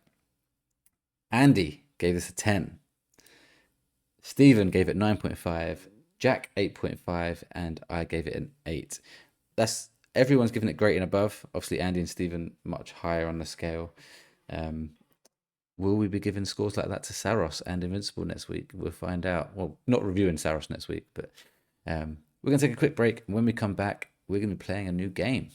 Andy gave this a 10. Stephen gave it 9.5. Jack 8.5, and I gave it an 8. Everyone's given it great and above. Obviously, Andy and Stephen much higher on the scale. Will we be giving scores like that to Saros and Invincible next week? We'll find out. Well, not reviewing Saros next week, but we're going to take a quick break. And when we come back, we're going to be playing a new game.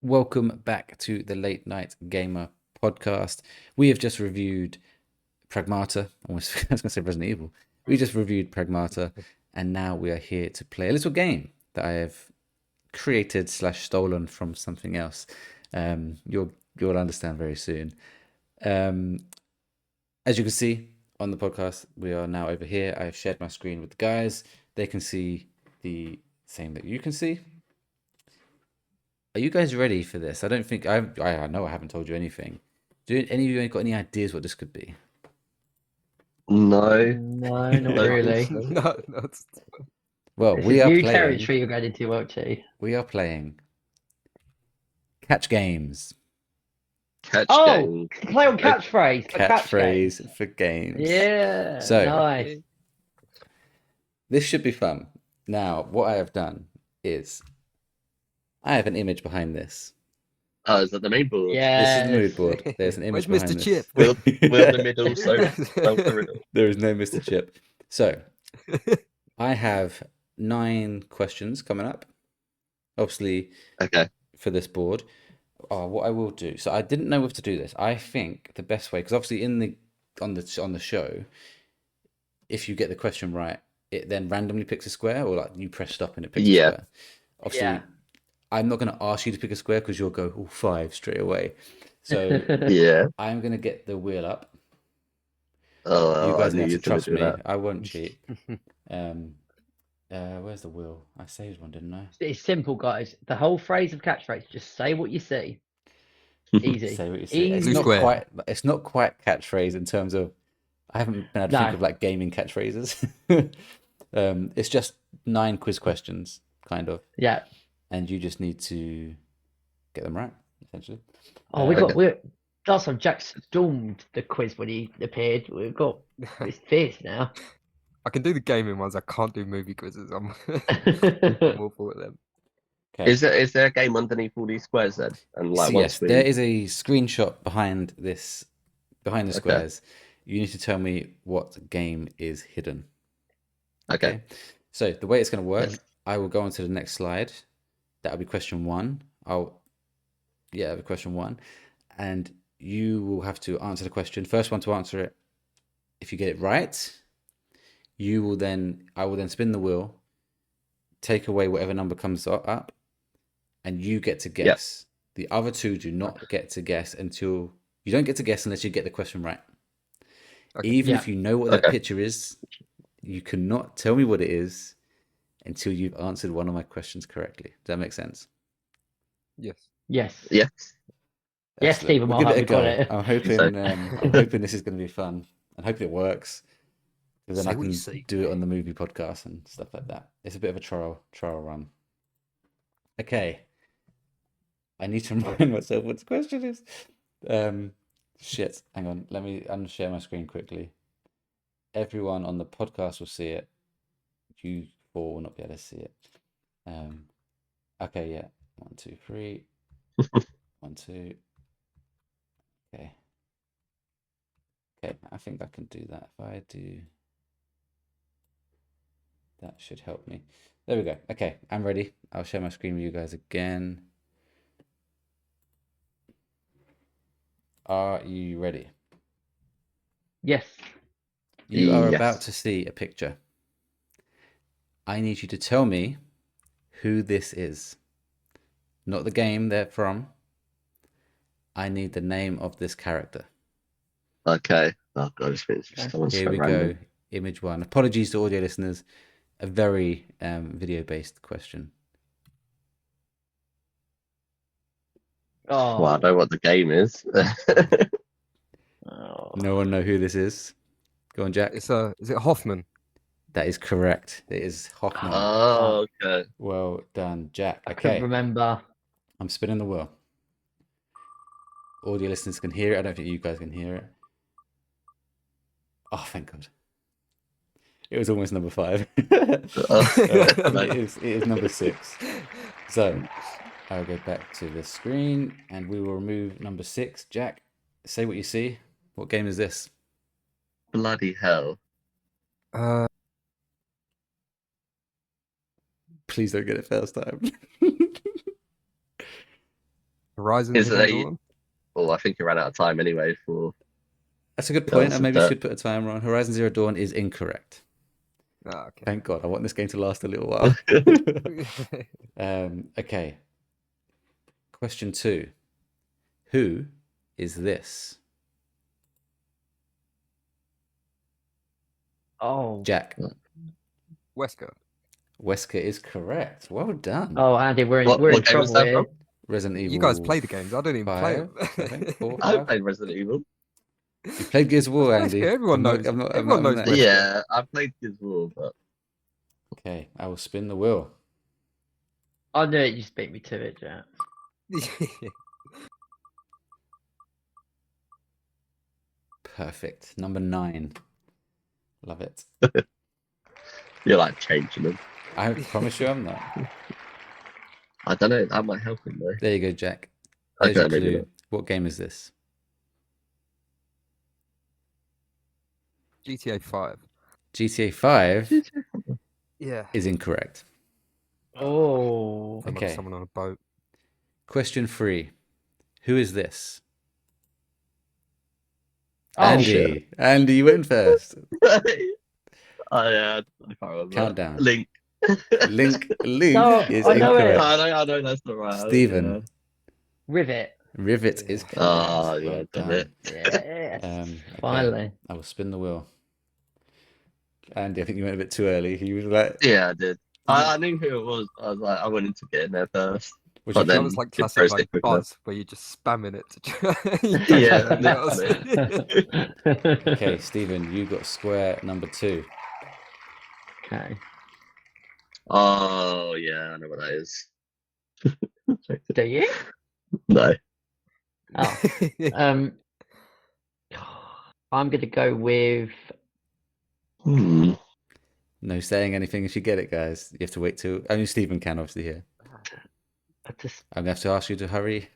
Welcome back to the Late Night Gamer podcast. We have just reviewed Pragmata. I was going to say Resident Evil. We just reviewed Pragmata, and now we are here to play a little game that I have created / stolen from something else. You'll understand very soon. As you can see on the podcast, we are now over here. I've shared my screen with the guys. They can see the same that you can see. Are you guys ready for this? I don't think I know I haven't told you anything. Do any of you got any ideas what this could be? No, not really. No. Well, we are new playing territory you're going into, Welchy. We are playing catch games. Play on catchphrase. Catchphrase for games. Yeah. So nice. This should be fun. Now, what I have done is I have an image behind this. Oh, is that the main board? Yeah. This is the mood board. There's an image Where's behind Mr. Chip? We're the middle, so the riddle. There is no Mr. Chip. So, I have 9 questions coming up. Obviously, for this board. What I will do. So I didn't know if to do this. I think the best way, because obviously on the show, if you get the question right, it then randomly picks a square, or like you press stop and it picks a square. Obviously, I'm not going to ask you to pick a square because you'll go 5 straight away. So I'm going to get the wheel up. Oh, you guys need to trust me. I won't cheat. Where's the wheel? I saved one, didn't I? It's simple, guys. The whole phrase of catchphrase: just say what you see. Easy. Say what you see. It's not quite catchphrase in terms of. I haven't been able to think of like gaming catchphrases. It's just 9 quiz questions, kind of. Yeah. And you just need to get them right, essentially. Last time Jack stormed the quiz when he appeared. We've got it's fierce now. I can do the gaming ones. I can't do movie quizzes. I'm awful at them. Okay. Is there a game underneath all these squares then? And like yes, there is a screenshot behind the squares. You need to tell me what game is hidden. Okay. So the way it's going to work, I will go on to the next slide. That'll be question 1. That'll be question 1, and you will have to answer the question. First one to answer it. If you get it right, I will then spin the wheel, take away whatever number comes up, and you get to guess. Yep. The other 2 do not get to guess unless you get the question right. Okay. Even if you know what that picture is, you cannot tell me what it is until you've answered one of my questions correctly. Does that make sense? Yes. Yes, Stephen. We'll give it a go. I'm hoping this is going to be fun, and hope it works. Because then I can do it on the movie podcast and stuff like that. It's a bit of a trial run. Okay. I need to remind myself what the question is. Shit. Hang on. Let me unshare my screen quickly. Everyone on the podcast will see it. You 4 will not be able to see it. Okay, yeah. 1, 2, 3. 1, 2. Okay. Okay, I think I can do that. If I do, that should help me. There we go. Okay, I'm ready. I'll share my screen with you guys again. Are you ready? Yes. You are about to see a picture. I need you to tell me who this is. Not the game they're from. I need the name of this character. Okay. Oh god, it's Here we go. Image 1. Apologies to audio listeners. A very video-based question. Oh. Well, I know what the game is. No one know who this is. Go on, Jack. Is it Hoffman? That is correct. It is Hoffman. Oh, okay. Well done, Jack. I couldn't remember. I'm spinning the wheel. Audio listeners can hear it. I don't think you guys can hear it. Oh, thank God. It was almost number 5. It is number 6. So I'll go back to the screen and we will remove number 6. Jack, say what you see. What game is this? Bloody hell. Please don't get it first time. Horizon Zero Dawn? Well, I think you ran out of time anyway for... That's a good point. I maybe should put a timer on. Horizon Zero Dawn is incorrect. Oh, okay. Thank God. I want this game to last a little while. Okay. Question 2. Who is this? Oh. Jack. Wesker. Wesker is correct. Well done. Oh, Andy, we're in trouble here. Resident Evil. You guys play the games. I don't even play them. 7, 4, I played Resident Evil. You played Gears of War, Andy. Everyone knows. Everyone knows. Yeah, I played Gears of War, but... Okay, I will spin the wheel. I knew it. You just beat me to it, Jack. Perfect. Number 9. Love it. You're like changing them. I promise you I'm not. I don't know. That might help him though. There you go, Jack. There's your clue. What game is this? GTA 5. GTA 5 Yeah. is incorrect. Oh. Okay. Someone on a boat. Question 3. Who is this? Oh, Andy. Shit. Andy, you went first. I can't remember. Countdown. Link. Link No, is I know incorrect. I know that's not right. Stephen. Rivet. Rivet is correct. Oh, yeah, Well damn done. it. Yes. Okay. Finally. I will spin the wheel. Andy, I think you went a bit too early. He was like, Yeah, I did. I knew who it was. I was like, I wanted to get in there first. But That was like classic like buzz where you're just spamming it to try. Yeah. Okay, Stephen, you got square number 2. Okay. Oh yeah, I know what that is. Do you? No. Oh. I'm gonna go with. No saying anything if you get it, guys. You have to wait till only Stephen can obviously hear. I'm gonna have to ask you to hurry.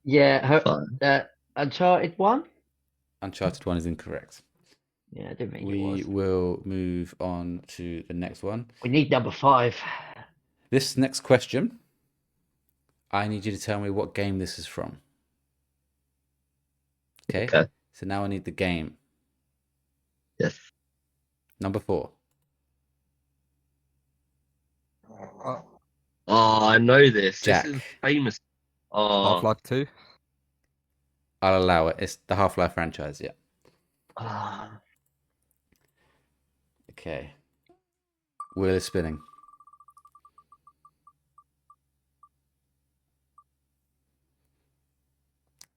Yeah, Uncharted 1? Uncharted 1 is incorrect. Yeah, I didn't think it We was. will move on to the next one. We need number 5. This next question, I need you to tell me what game this is from. Okay. So now I need the game. Yes. Number 4. Oh, I know this. Jack. This is famous. Oh. Half-Life 2. I'll allow it. It's the Half-Life franchise, yeah. Okay. Wheel is spinning.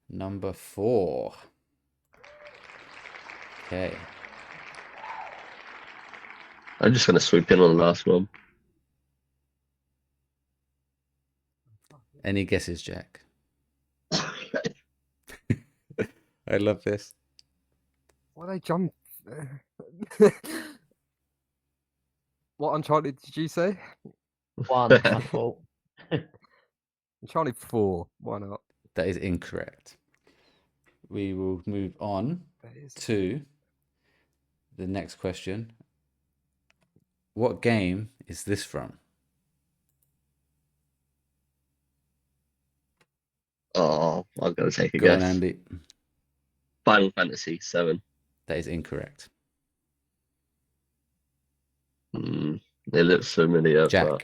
Number 4. Okay. I'm just gonna swoop in on the last one. Any guesses, Jack? I love this. Why they jump? What Uncharted did you say? 1, I thought. Uncharted 4. Why not? That is incorrect. We will move on to the next question. What game is this from? Oh, I'm going to take a Go guess. on, Andy. Final Fantasy 7. That is incorrect. It looks familiar. Jack. But...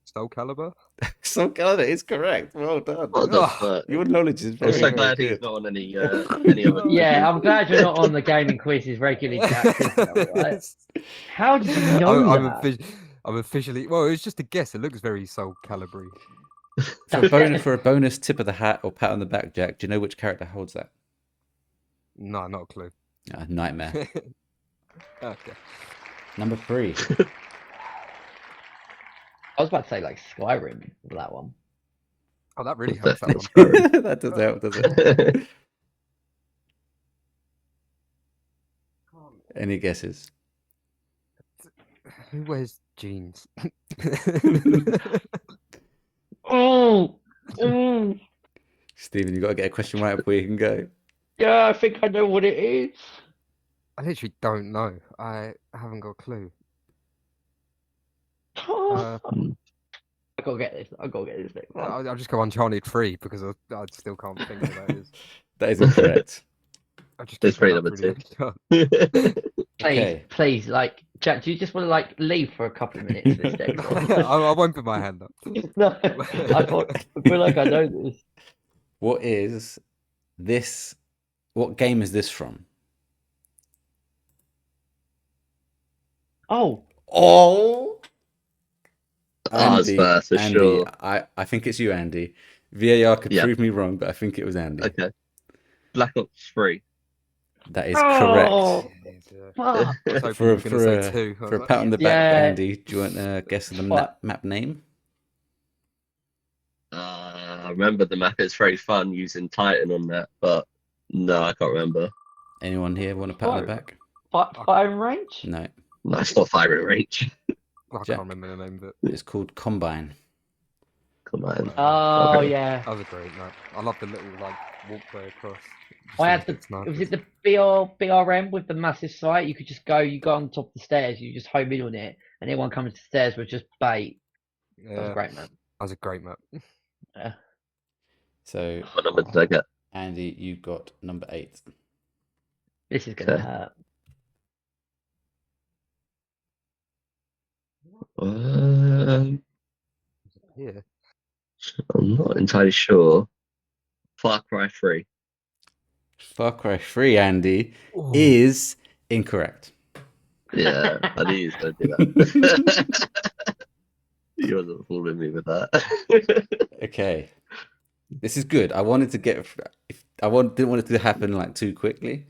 Soul Calibur? Soul Calibur is correct. Well done. What the fuck? Your knowledge is very, I'm so very glad good. he's not on any other. Yeah, I'm glad you're not on the gaming quizzes regularly, Jack. Right? How did you know that? I'm officially. Well, it was just a guess. It looks very Soul Calibur. For a bonus tip of the hat or pat on the back, Jack, do you know which character holds that? No, not a clue. Nightmare. Okay. Number 3. I was about to say like Skyrim for that one. Oh, that really helps that one. That does help, does it? Any guesses? Who wears jeans? Oh, Stephen, you got to get a question right before you can go. yeah, I think I know what it is. I literally don't know. I haven't got a clue. I gotta get this. I gotta get this next one. I'll just go Uncharted 3 because I still can't think what that is. That is incorrect. It's free number 2. Please, like Jack, do you just want to like leave for a couple of minutes this day? I won't put my hand up. No, I feel like I know this. What is this? What game is this from? Oh, Andy, first, for Andy, sure. I think it's you, Andy. VAR could prove me wrong, but I think it was Andy. Okay. Black Ops 3. That is correct. For a pat on the back, Andy, do you want to guess the map name? I remember the map. It's very fun using Titan on that, but no, I can't remember. Anyone here want a pat on the back? Firing range? No. No, it's not firing range. I can't remember the name of it. It's called Combine. Combine. Oh, okay. Yeah. That was a great map. I love the little like walkway across. I had was it the BRM with the massive site? You could just go on top of the stairs, you just home in on it, and everyone comes to the stairs with just bait. Yeah. That was a great map. That was a great map. Yeah. So, what number did I get? Andy, you got number 8. This is gonna hurt. Yeah. I'm not entirely sure. Far Cry 3. Far Cry 3, Andy, is incorrect. Yeah, I knew you was going to do that. You wasn't fooling me with that. Okay. This is good. I wanted to get... didn't want it to happen like too quickly.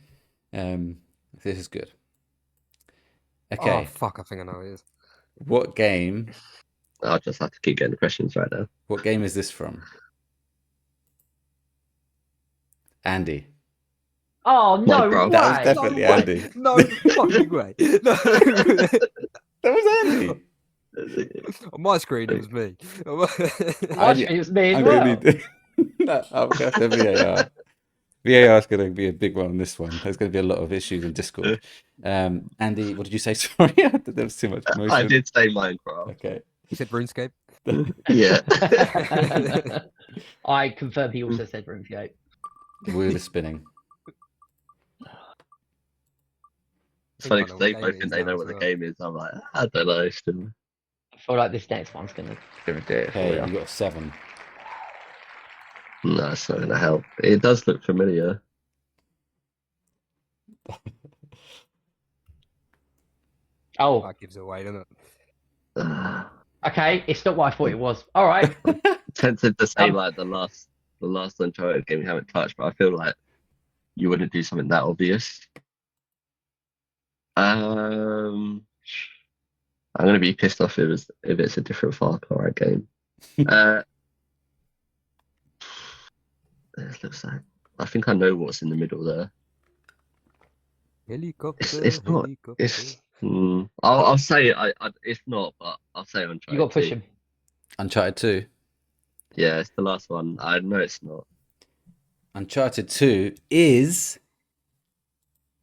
This is good. Okay. Oh, fuck, I think I know what it is. What game... I'll just have to keep getting the questions right now. What game is this from? Andy. Oh, no way. That was definitely Andy. No fucking way. No. That was Andy. On my screen, it was me. On my screen, it was me as well. I'll go to VAR. VAR is going to be a big one on this one. There's going to be a lot of issues in Discord. Andy, what did you say? Sorry, there was too much emotion. I did say Minecraft. Okay. You said RuneScape? Yeah. I confirm he also said RuneScape. Wheel is spinning. It's funny because they both think they know what the game is. I'm like, I don't know. Still. I feel like this next one's gonna do it. Hey, you got 7. No, it's not gonna help. It does look familiar. Oh, that gives it away, doesn't it? Okay, it's not what I thought it was. All right. Tempted to say like the last Uncharted game you haven't touched, but I feel like you wouldn't do something that obvious. I'm gonna be pissed off if it's a different Far Cry game. This looks like I think I know what's in the middle there. Helicopter. It's not. Helicopter. I'll say if not, but I'll say Uncharted. You got to push 2. him. Uncharted 2. Yeah, it's the last one. I know it's not. Uncharted 2 is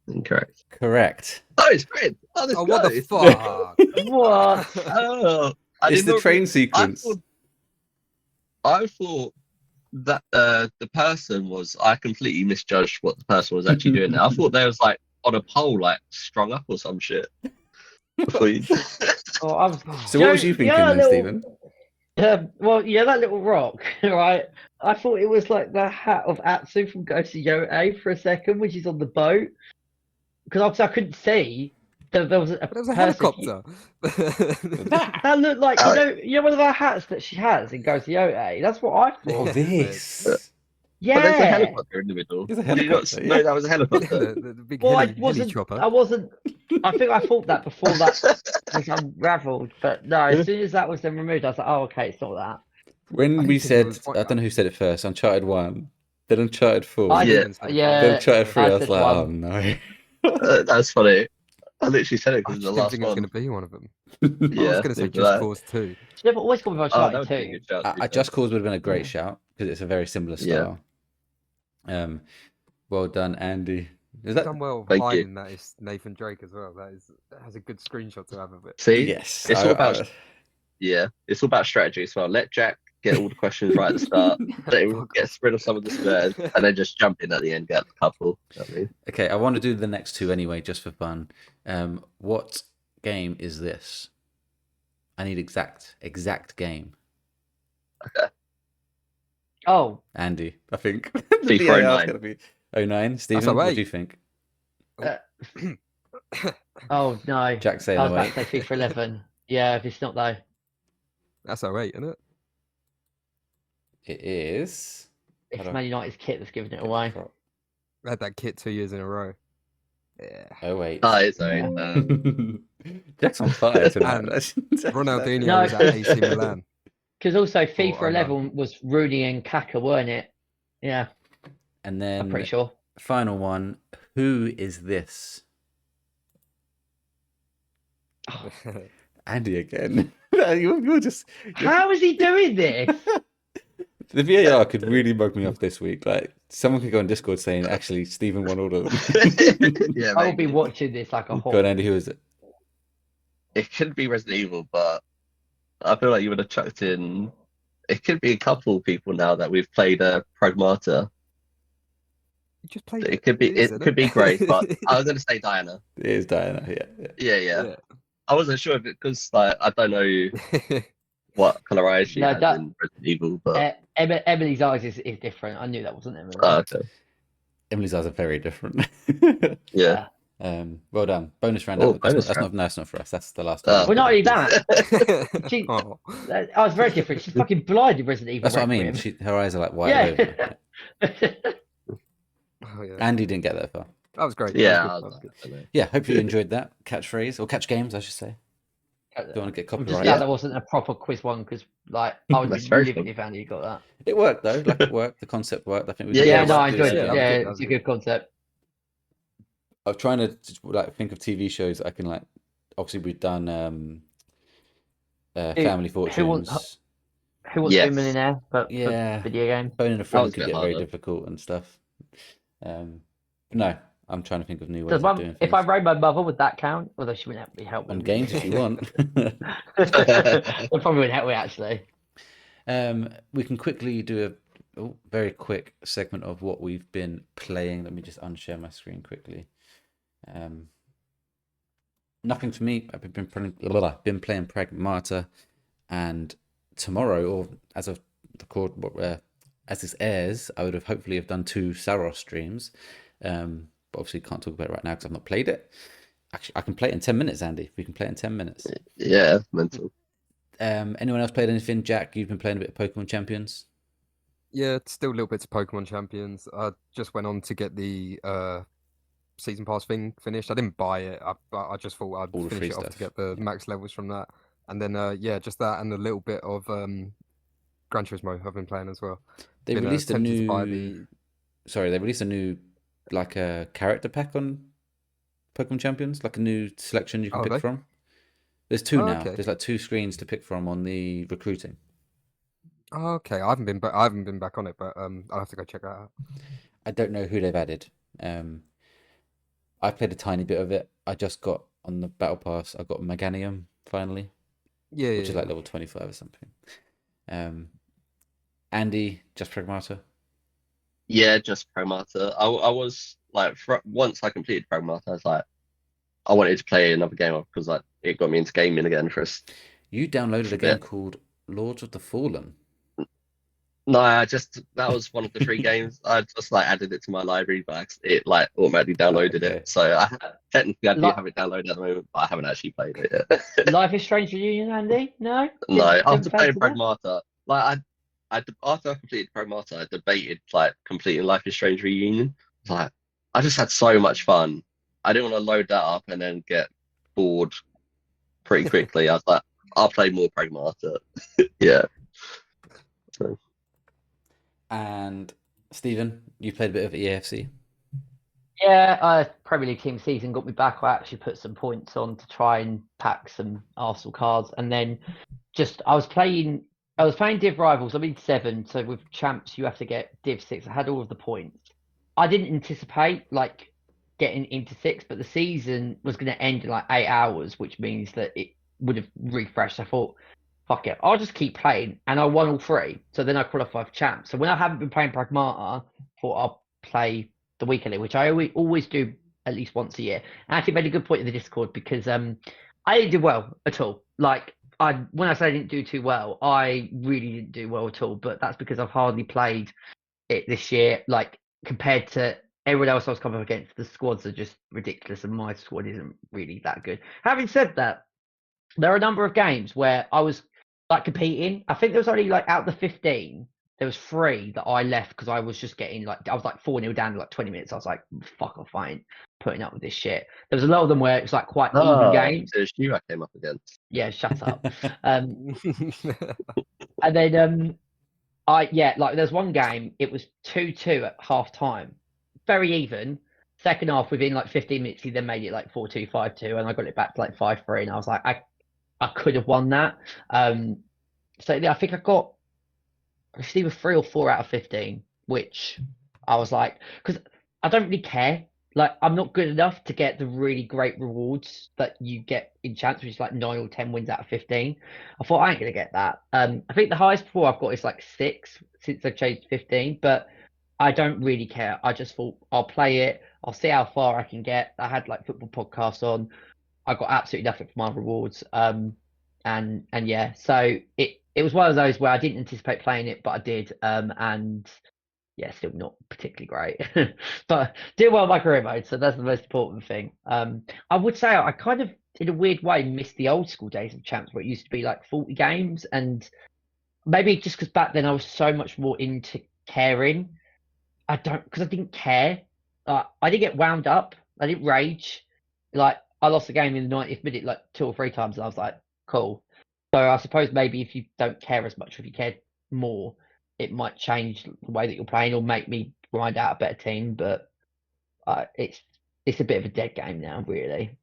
Incorrect. correct. Oh, it's great. Oh, let's go. What the fuck? What? Oh, It's the train sequence. I thought that the person was. I completely misjudged what the person was actually doing there. I thought they was like on a pole, like strung up or some shit. So what was you thinking then, Stephen? Well, yeah, that little rock, right? I thought it was like the hat of Atsu from Ghost of Yotei for a second, which is on the boat. Because obviously I couldn't see. There was a helicopter. That looked like you know one of our hats that she has in Ghost of Yotei. That's what I thought. Oh, this. Yeah. But there's a helicopter in the middle. There's a helicopter. No, that was a helicopter. the big Well, heli chopper. I wasn't. I think I thought that before that was unravelled. But no, as soon as that was then removed, I was like, oh, okay, it's not that. When we said, I don't know who said it first, Uncharted 1, then Uncharted 4, Yeah. then Uncharted 3, I was like, oh no. That's funny. I literally said it because I it's the didn't last think one. it was going to be one of them. Yeah, I was going to say Just Cause 2. They've always gone with Uncharted 2. Just Cause would have been a great shout because it's a very similar style. Well done, Andy. Is that done well? Hiding that is Nathan Drake as well. That has a good screenshot to have of it. See, yes, it's all about it's all about strategy as well. Let Jack get all the questions right at the start, let him get rid of some of the spares, and then just jump in at the end, get a couple. You know what I mean? Okay, I want to do the next two anyway, just for fun. What game is this? I need exact game. Okay. Oh, Andy, I think. FIFA 09. Be 09. Stephen, what do you think? Oh no, Jack saying I was about 08. to say FIFA 11. Yeah, if it's not though. That's 08, isn't it? It is. It's Man United's kit that's giving it away. I had that kit 2 years in a row. Yeah. 08. Oh, it's 08. Jack's on fire tonight. Ronaldinho was at AC Milan. Because also FIFA 11 was Rooney and Kaka, weren't it? Yeah. And then I'm pretty sure. Final one. Who is this? Andy again. You're just. How is he doing this? The VAR could really mug me off this week. Like someone could go on Discord saying, "Actually, Stephen won all of them." Yeah, I will be watching this like a hawk. Go on, Andy. Who is it? It could be Resident Evil, but I feel like you would have chucked in. It could be a couple people now that we've played Pragmata. You just played it. Could be. It could be great, but I was going to say Diana. It is Diana. Yeah. I wasn't sure if it because like I don't know what colour eyes she has in Resident Evil, but Emily's eyes is different. I knew that wasn't Emily. Oh, okay. Emily's eyes are very different. Yeah. Well done. Bonus round. That's not for us. That's the last one. Well, not only that. I was very different. She's fucking blind in Resident Evil. That's what I mean. Her eyes are like wide open. Oh, yeah. Andy didn't get that far. That was great. Yeah. Yeah, hope you enjoyed that catchphrase or catch games, I should say. Don't want to get copyrighted. Yeah, that wasn't a proper quiz one because, like, I would be livid if Andy got that. It worked though. Like it worked. The concept worked. I think. I enjoyed it. Yeah, it's a good concept. I'm trying to like think of TV shows I can like. Obviously, we've done Family Fortunes. Who wants to be a millionaire? But for video games. Phoning a friend can get very difficult and stuff. No, I'm trying to think of new ways of doing things. If I rang my mother, would that count? Although she wouldn't be helpful. On games if you want. It probably wouldn't help me actually. We can quickly do a very quick segment of what we've been playing. Let me just unshare my screen quickly. Nothing for me. I've been playing Pragmata, and tomorrow, or as of as this airs, I would have hopefully done 2 Saros streams. But obviously can't talk about it right now because I've not played it. Actually, I can play it in 10 minutes, Andy. We can play it in 10 minutes. Yeah, mental. Anyone else played anything? Jack, you've been playing a bit of Pokemon Champions? Yeah, still little bits of Pokemon Champions. I just went on to get the season pass thing finished. I didn't buy it. I just thought I'd finish it off to get the max levels from that. And then, just that and a little bit of Gran Turismo I've been playing as well. They released a new... Sorry, they released a new like a character pack on Pokemon Champions, like a new selection you can pick they? from. There's two now. Okay. There's like 2 screens to pick from on the recruiting. Okay, I haven't been back on it, but I'll have to go check that out. I don't know who they've added. I played a tiny bit of it. I just got on the Battle Pass. I got Meganium finally, which is like level 25 or something. Andy, just Pragmata. Yeah, just Pragmata. I was like, once I completed Pragmata, I was like, I wanted to play another game because like it got me into gaming again for us. You downloaded a game called Lords of the Fallen. No, that was one of the 3 games. I just like added it to my library, but it like automatically downloaded it. So technically I do have it downloaded at the moment, but I haven't actually played it yet. Life is Strange Reunion, Andy? No? No, after playing Pragmata, like after I completed Pragmata, I debated like completing Life is Strange Reunion. Like I just had so much fun. I didn't want to load that up and then get bored pretty quickly. I was like, I'll play more Pragmata. Yeah. So. And Stephen, you played a bit of EAFC? Yeah, Premier League team season got me back. I actually put some points on to try and pack some Arsenal cards, and then I was playing Div Rivals. I'm in 7, so with champs you have to get Div 6. I had all of the points. I didn't anticipate like getting into 6, but the season was going to end in like 8 hours, which means that it would have refreshed. I thought, fuck it, I'll just keep playing, and I won all 3. So then I qualified for champs. So when I haven't been playing Pragmata, I thought I'll play the weekly, which I always do at least once a year. I actually made a good point in the Discord because I didn't do well at all. Like when I say I didn't do too well, I really didn't do well at all. But that's because I've hardly played it this year. Like compared to everyone else I was coming up against, the squads are just ridiculous, and my squad isn't really that good. Having said that, there are a number of games where I was like competing. I think there was only like out of the 15. There was 3 that I left because I was just getting like I was like 4-0 down in like 20 minutes. I was like, fuck off, I ain't putting up with this shit. There was a lot of them where it was like quite even games. It's you I came up against. Yeah, shut up. And then there's one game, it was 2-2 at half time. Very even. Second half, within like 15 minutes, he then made it like 4-2, 5-2, and I got it back to like 5-3, and I was like, I could have won that. So yeah, I think I got either 3 or 4 out of 15, which I was like, because I don't really care. Like, I'm not good enough to get the really great rewards that you get in chance, which is like 9 or 10 wins out of 15. I thought I ain't gonna get that. I think the highest before I've got is like 6 since I've changed 15, but I don't really care. I just thought I'll play it. I'll see how far I can get. I had like football podcasts on. I got absolutely nothing for my rewards. And yeah, so it was one of those where I didn't anticipate playing it, but I did. And yeah, still not particularly great, but did well in my career mode. So that's the most important thing. I would say I kind of, in a weird way, missed the old school days of champs where it used to be like 40 games, and maybe just because back then I was so much more into caring. Because I didn't care. I didn't get wound up. I didn't rage. Like I lost the game in the 90th minute like 2 or 3 times, and I was like, cool. So I suppose maybe if you don't care as much, if you cared more, it might change the way that you're playing or make me grind out a better team. But it's a bit of a dead game now, really.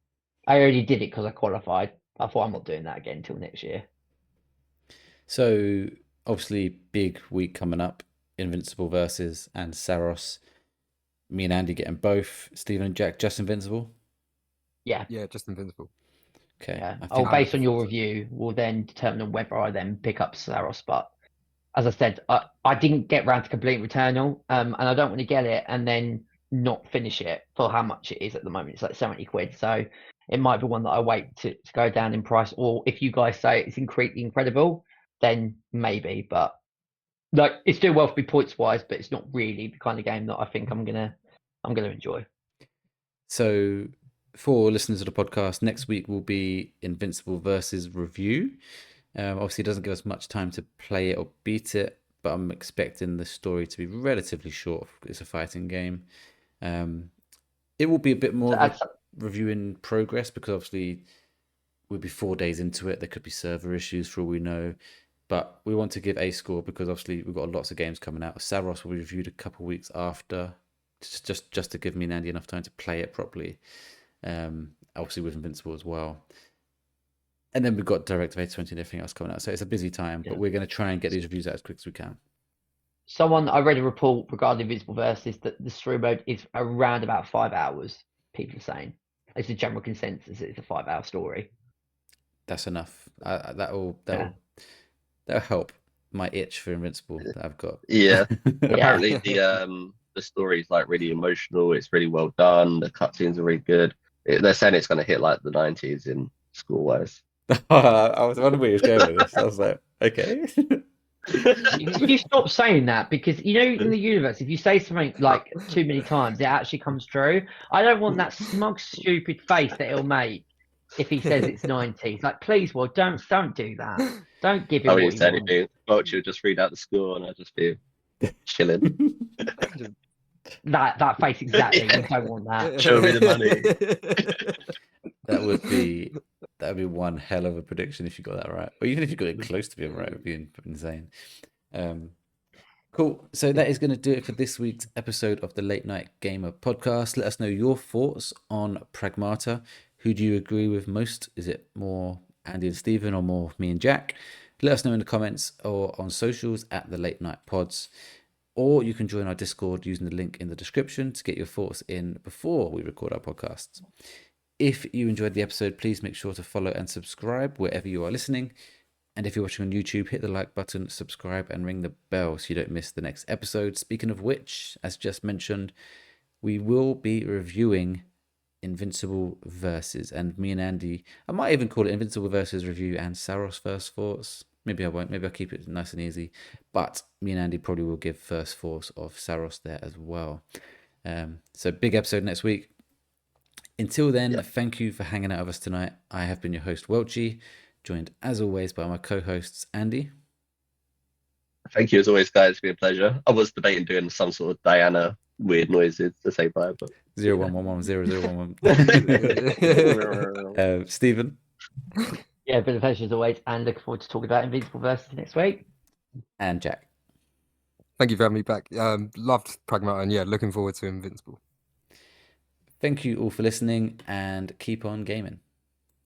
I already did it because I qualified. I thought I'm not doing that again until next year. So obviously, big week coming up. Invincible versus and Saros. Me and Andy getting both. Stephen and Jack just Invincible. Yeah, just Invincible. Okay. Yeah. Based on your review, will then determine whether I then pick up Saros. But as I said, I didn't get round to completing Returnal, and I don't want to get it and then not finish it for how much it is at the moment. It's like 70 quid. So it might be one that I wait to go down in price. Or if you guys say it's incredible, then maybe. But like it's doing well for me points wise, but it's not really the kind of game that I think I'm gonna enjoy. So for listeners of the podcast, next week will be Invincible versus review. Obviously, it doesn't give us much time to play it or beat it, but I'm expecting the story to be relatively short. It's a fighting game. It will be a bit more of a review in progress because obviously we'll be 4 days into it. There could be server issues for all we know. But we want to give a score because obviously we've got lots of games coming out. Saros will be reviewed a couple of weeks after, just to give me and Andy enough time to play it properly. obviously with Invincible as well. And then we've got Directive A20 and everything else coming out. So it's a busy time, but we're going to try and get these reviews out as quick as we can. I read a report regarding Invincible Versus that the story mode is around about 5 hours. People are saying it's a general consensus. It's a 5-hour story. That's enough. That'll help my itch for Invincible that I've got. Yeah. Apparently the story is like really emotional. It's really well done. The cutscenes are really good. They're saying it's going to hit like the 90s in school-wise. I was wondering where he was going with this. I was like, okay. You stop saying that, because in the universe, if you say something like too many times, it actually comes true. I don't want that smug, stupid face that he'll make if he says it's 90s. Like, please, well, don't do that. Don't give him. I wouldn't say anything. Welchy will just read out the score, and I'll just be chilling. That face exactly. You don't want that. Show me the money. That would be one hell of a prediction if you got that right. Or even if you got it close to being right, it would be insane. Cool. So that is going to do it for this week's episode of the Late Night Gamer podcast. Let us know your thoughts on Pragmata. Who do you agree with most? Is it more Andy and Stephen or more me and Jack? Let us know in the comments or on socials at the Late Night Pods. Or you can join our Discord using the link in the description to get your thoughts in before we record our podcasts. If you enjoyed the episode, please make sure to follow and subscribe wherever you are listening. And if you're watching on YouTube, hit the like button, subscribe, and ring the bell so you don't miss the next episode. Speaking of which, as just mentioned, we will be reviewing Invincible Versus. And me and Andy, I might even call it Invincible Versus Review and Saros First Thoughts. Maybe I won't. Maybe I'll keep it nice and easy. But me and Andy probably will give first thoughts of Saros there as well. So big episode next week. Until then, thank you for hanging out with us tonight. I have been your host, Welchy, joined as always by my co-hosts, Andy. Thank you as always, guys. It's been a pleasure. I was debating doing some sort of Diana weird noises to say bye, but 0111 0011. Stephen. Yeah, been a pleasure as always, and looking forward to talking about Invincible Versus next week. And Jack. Thank you for having me back. Loved Pragmata, and looking forward to Invincible. Thank you all for listening, and keep on gaming.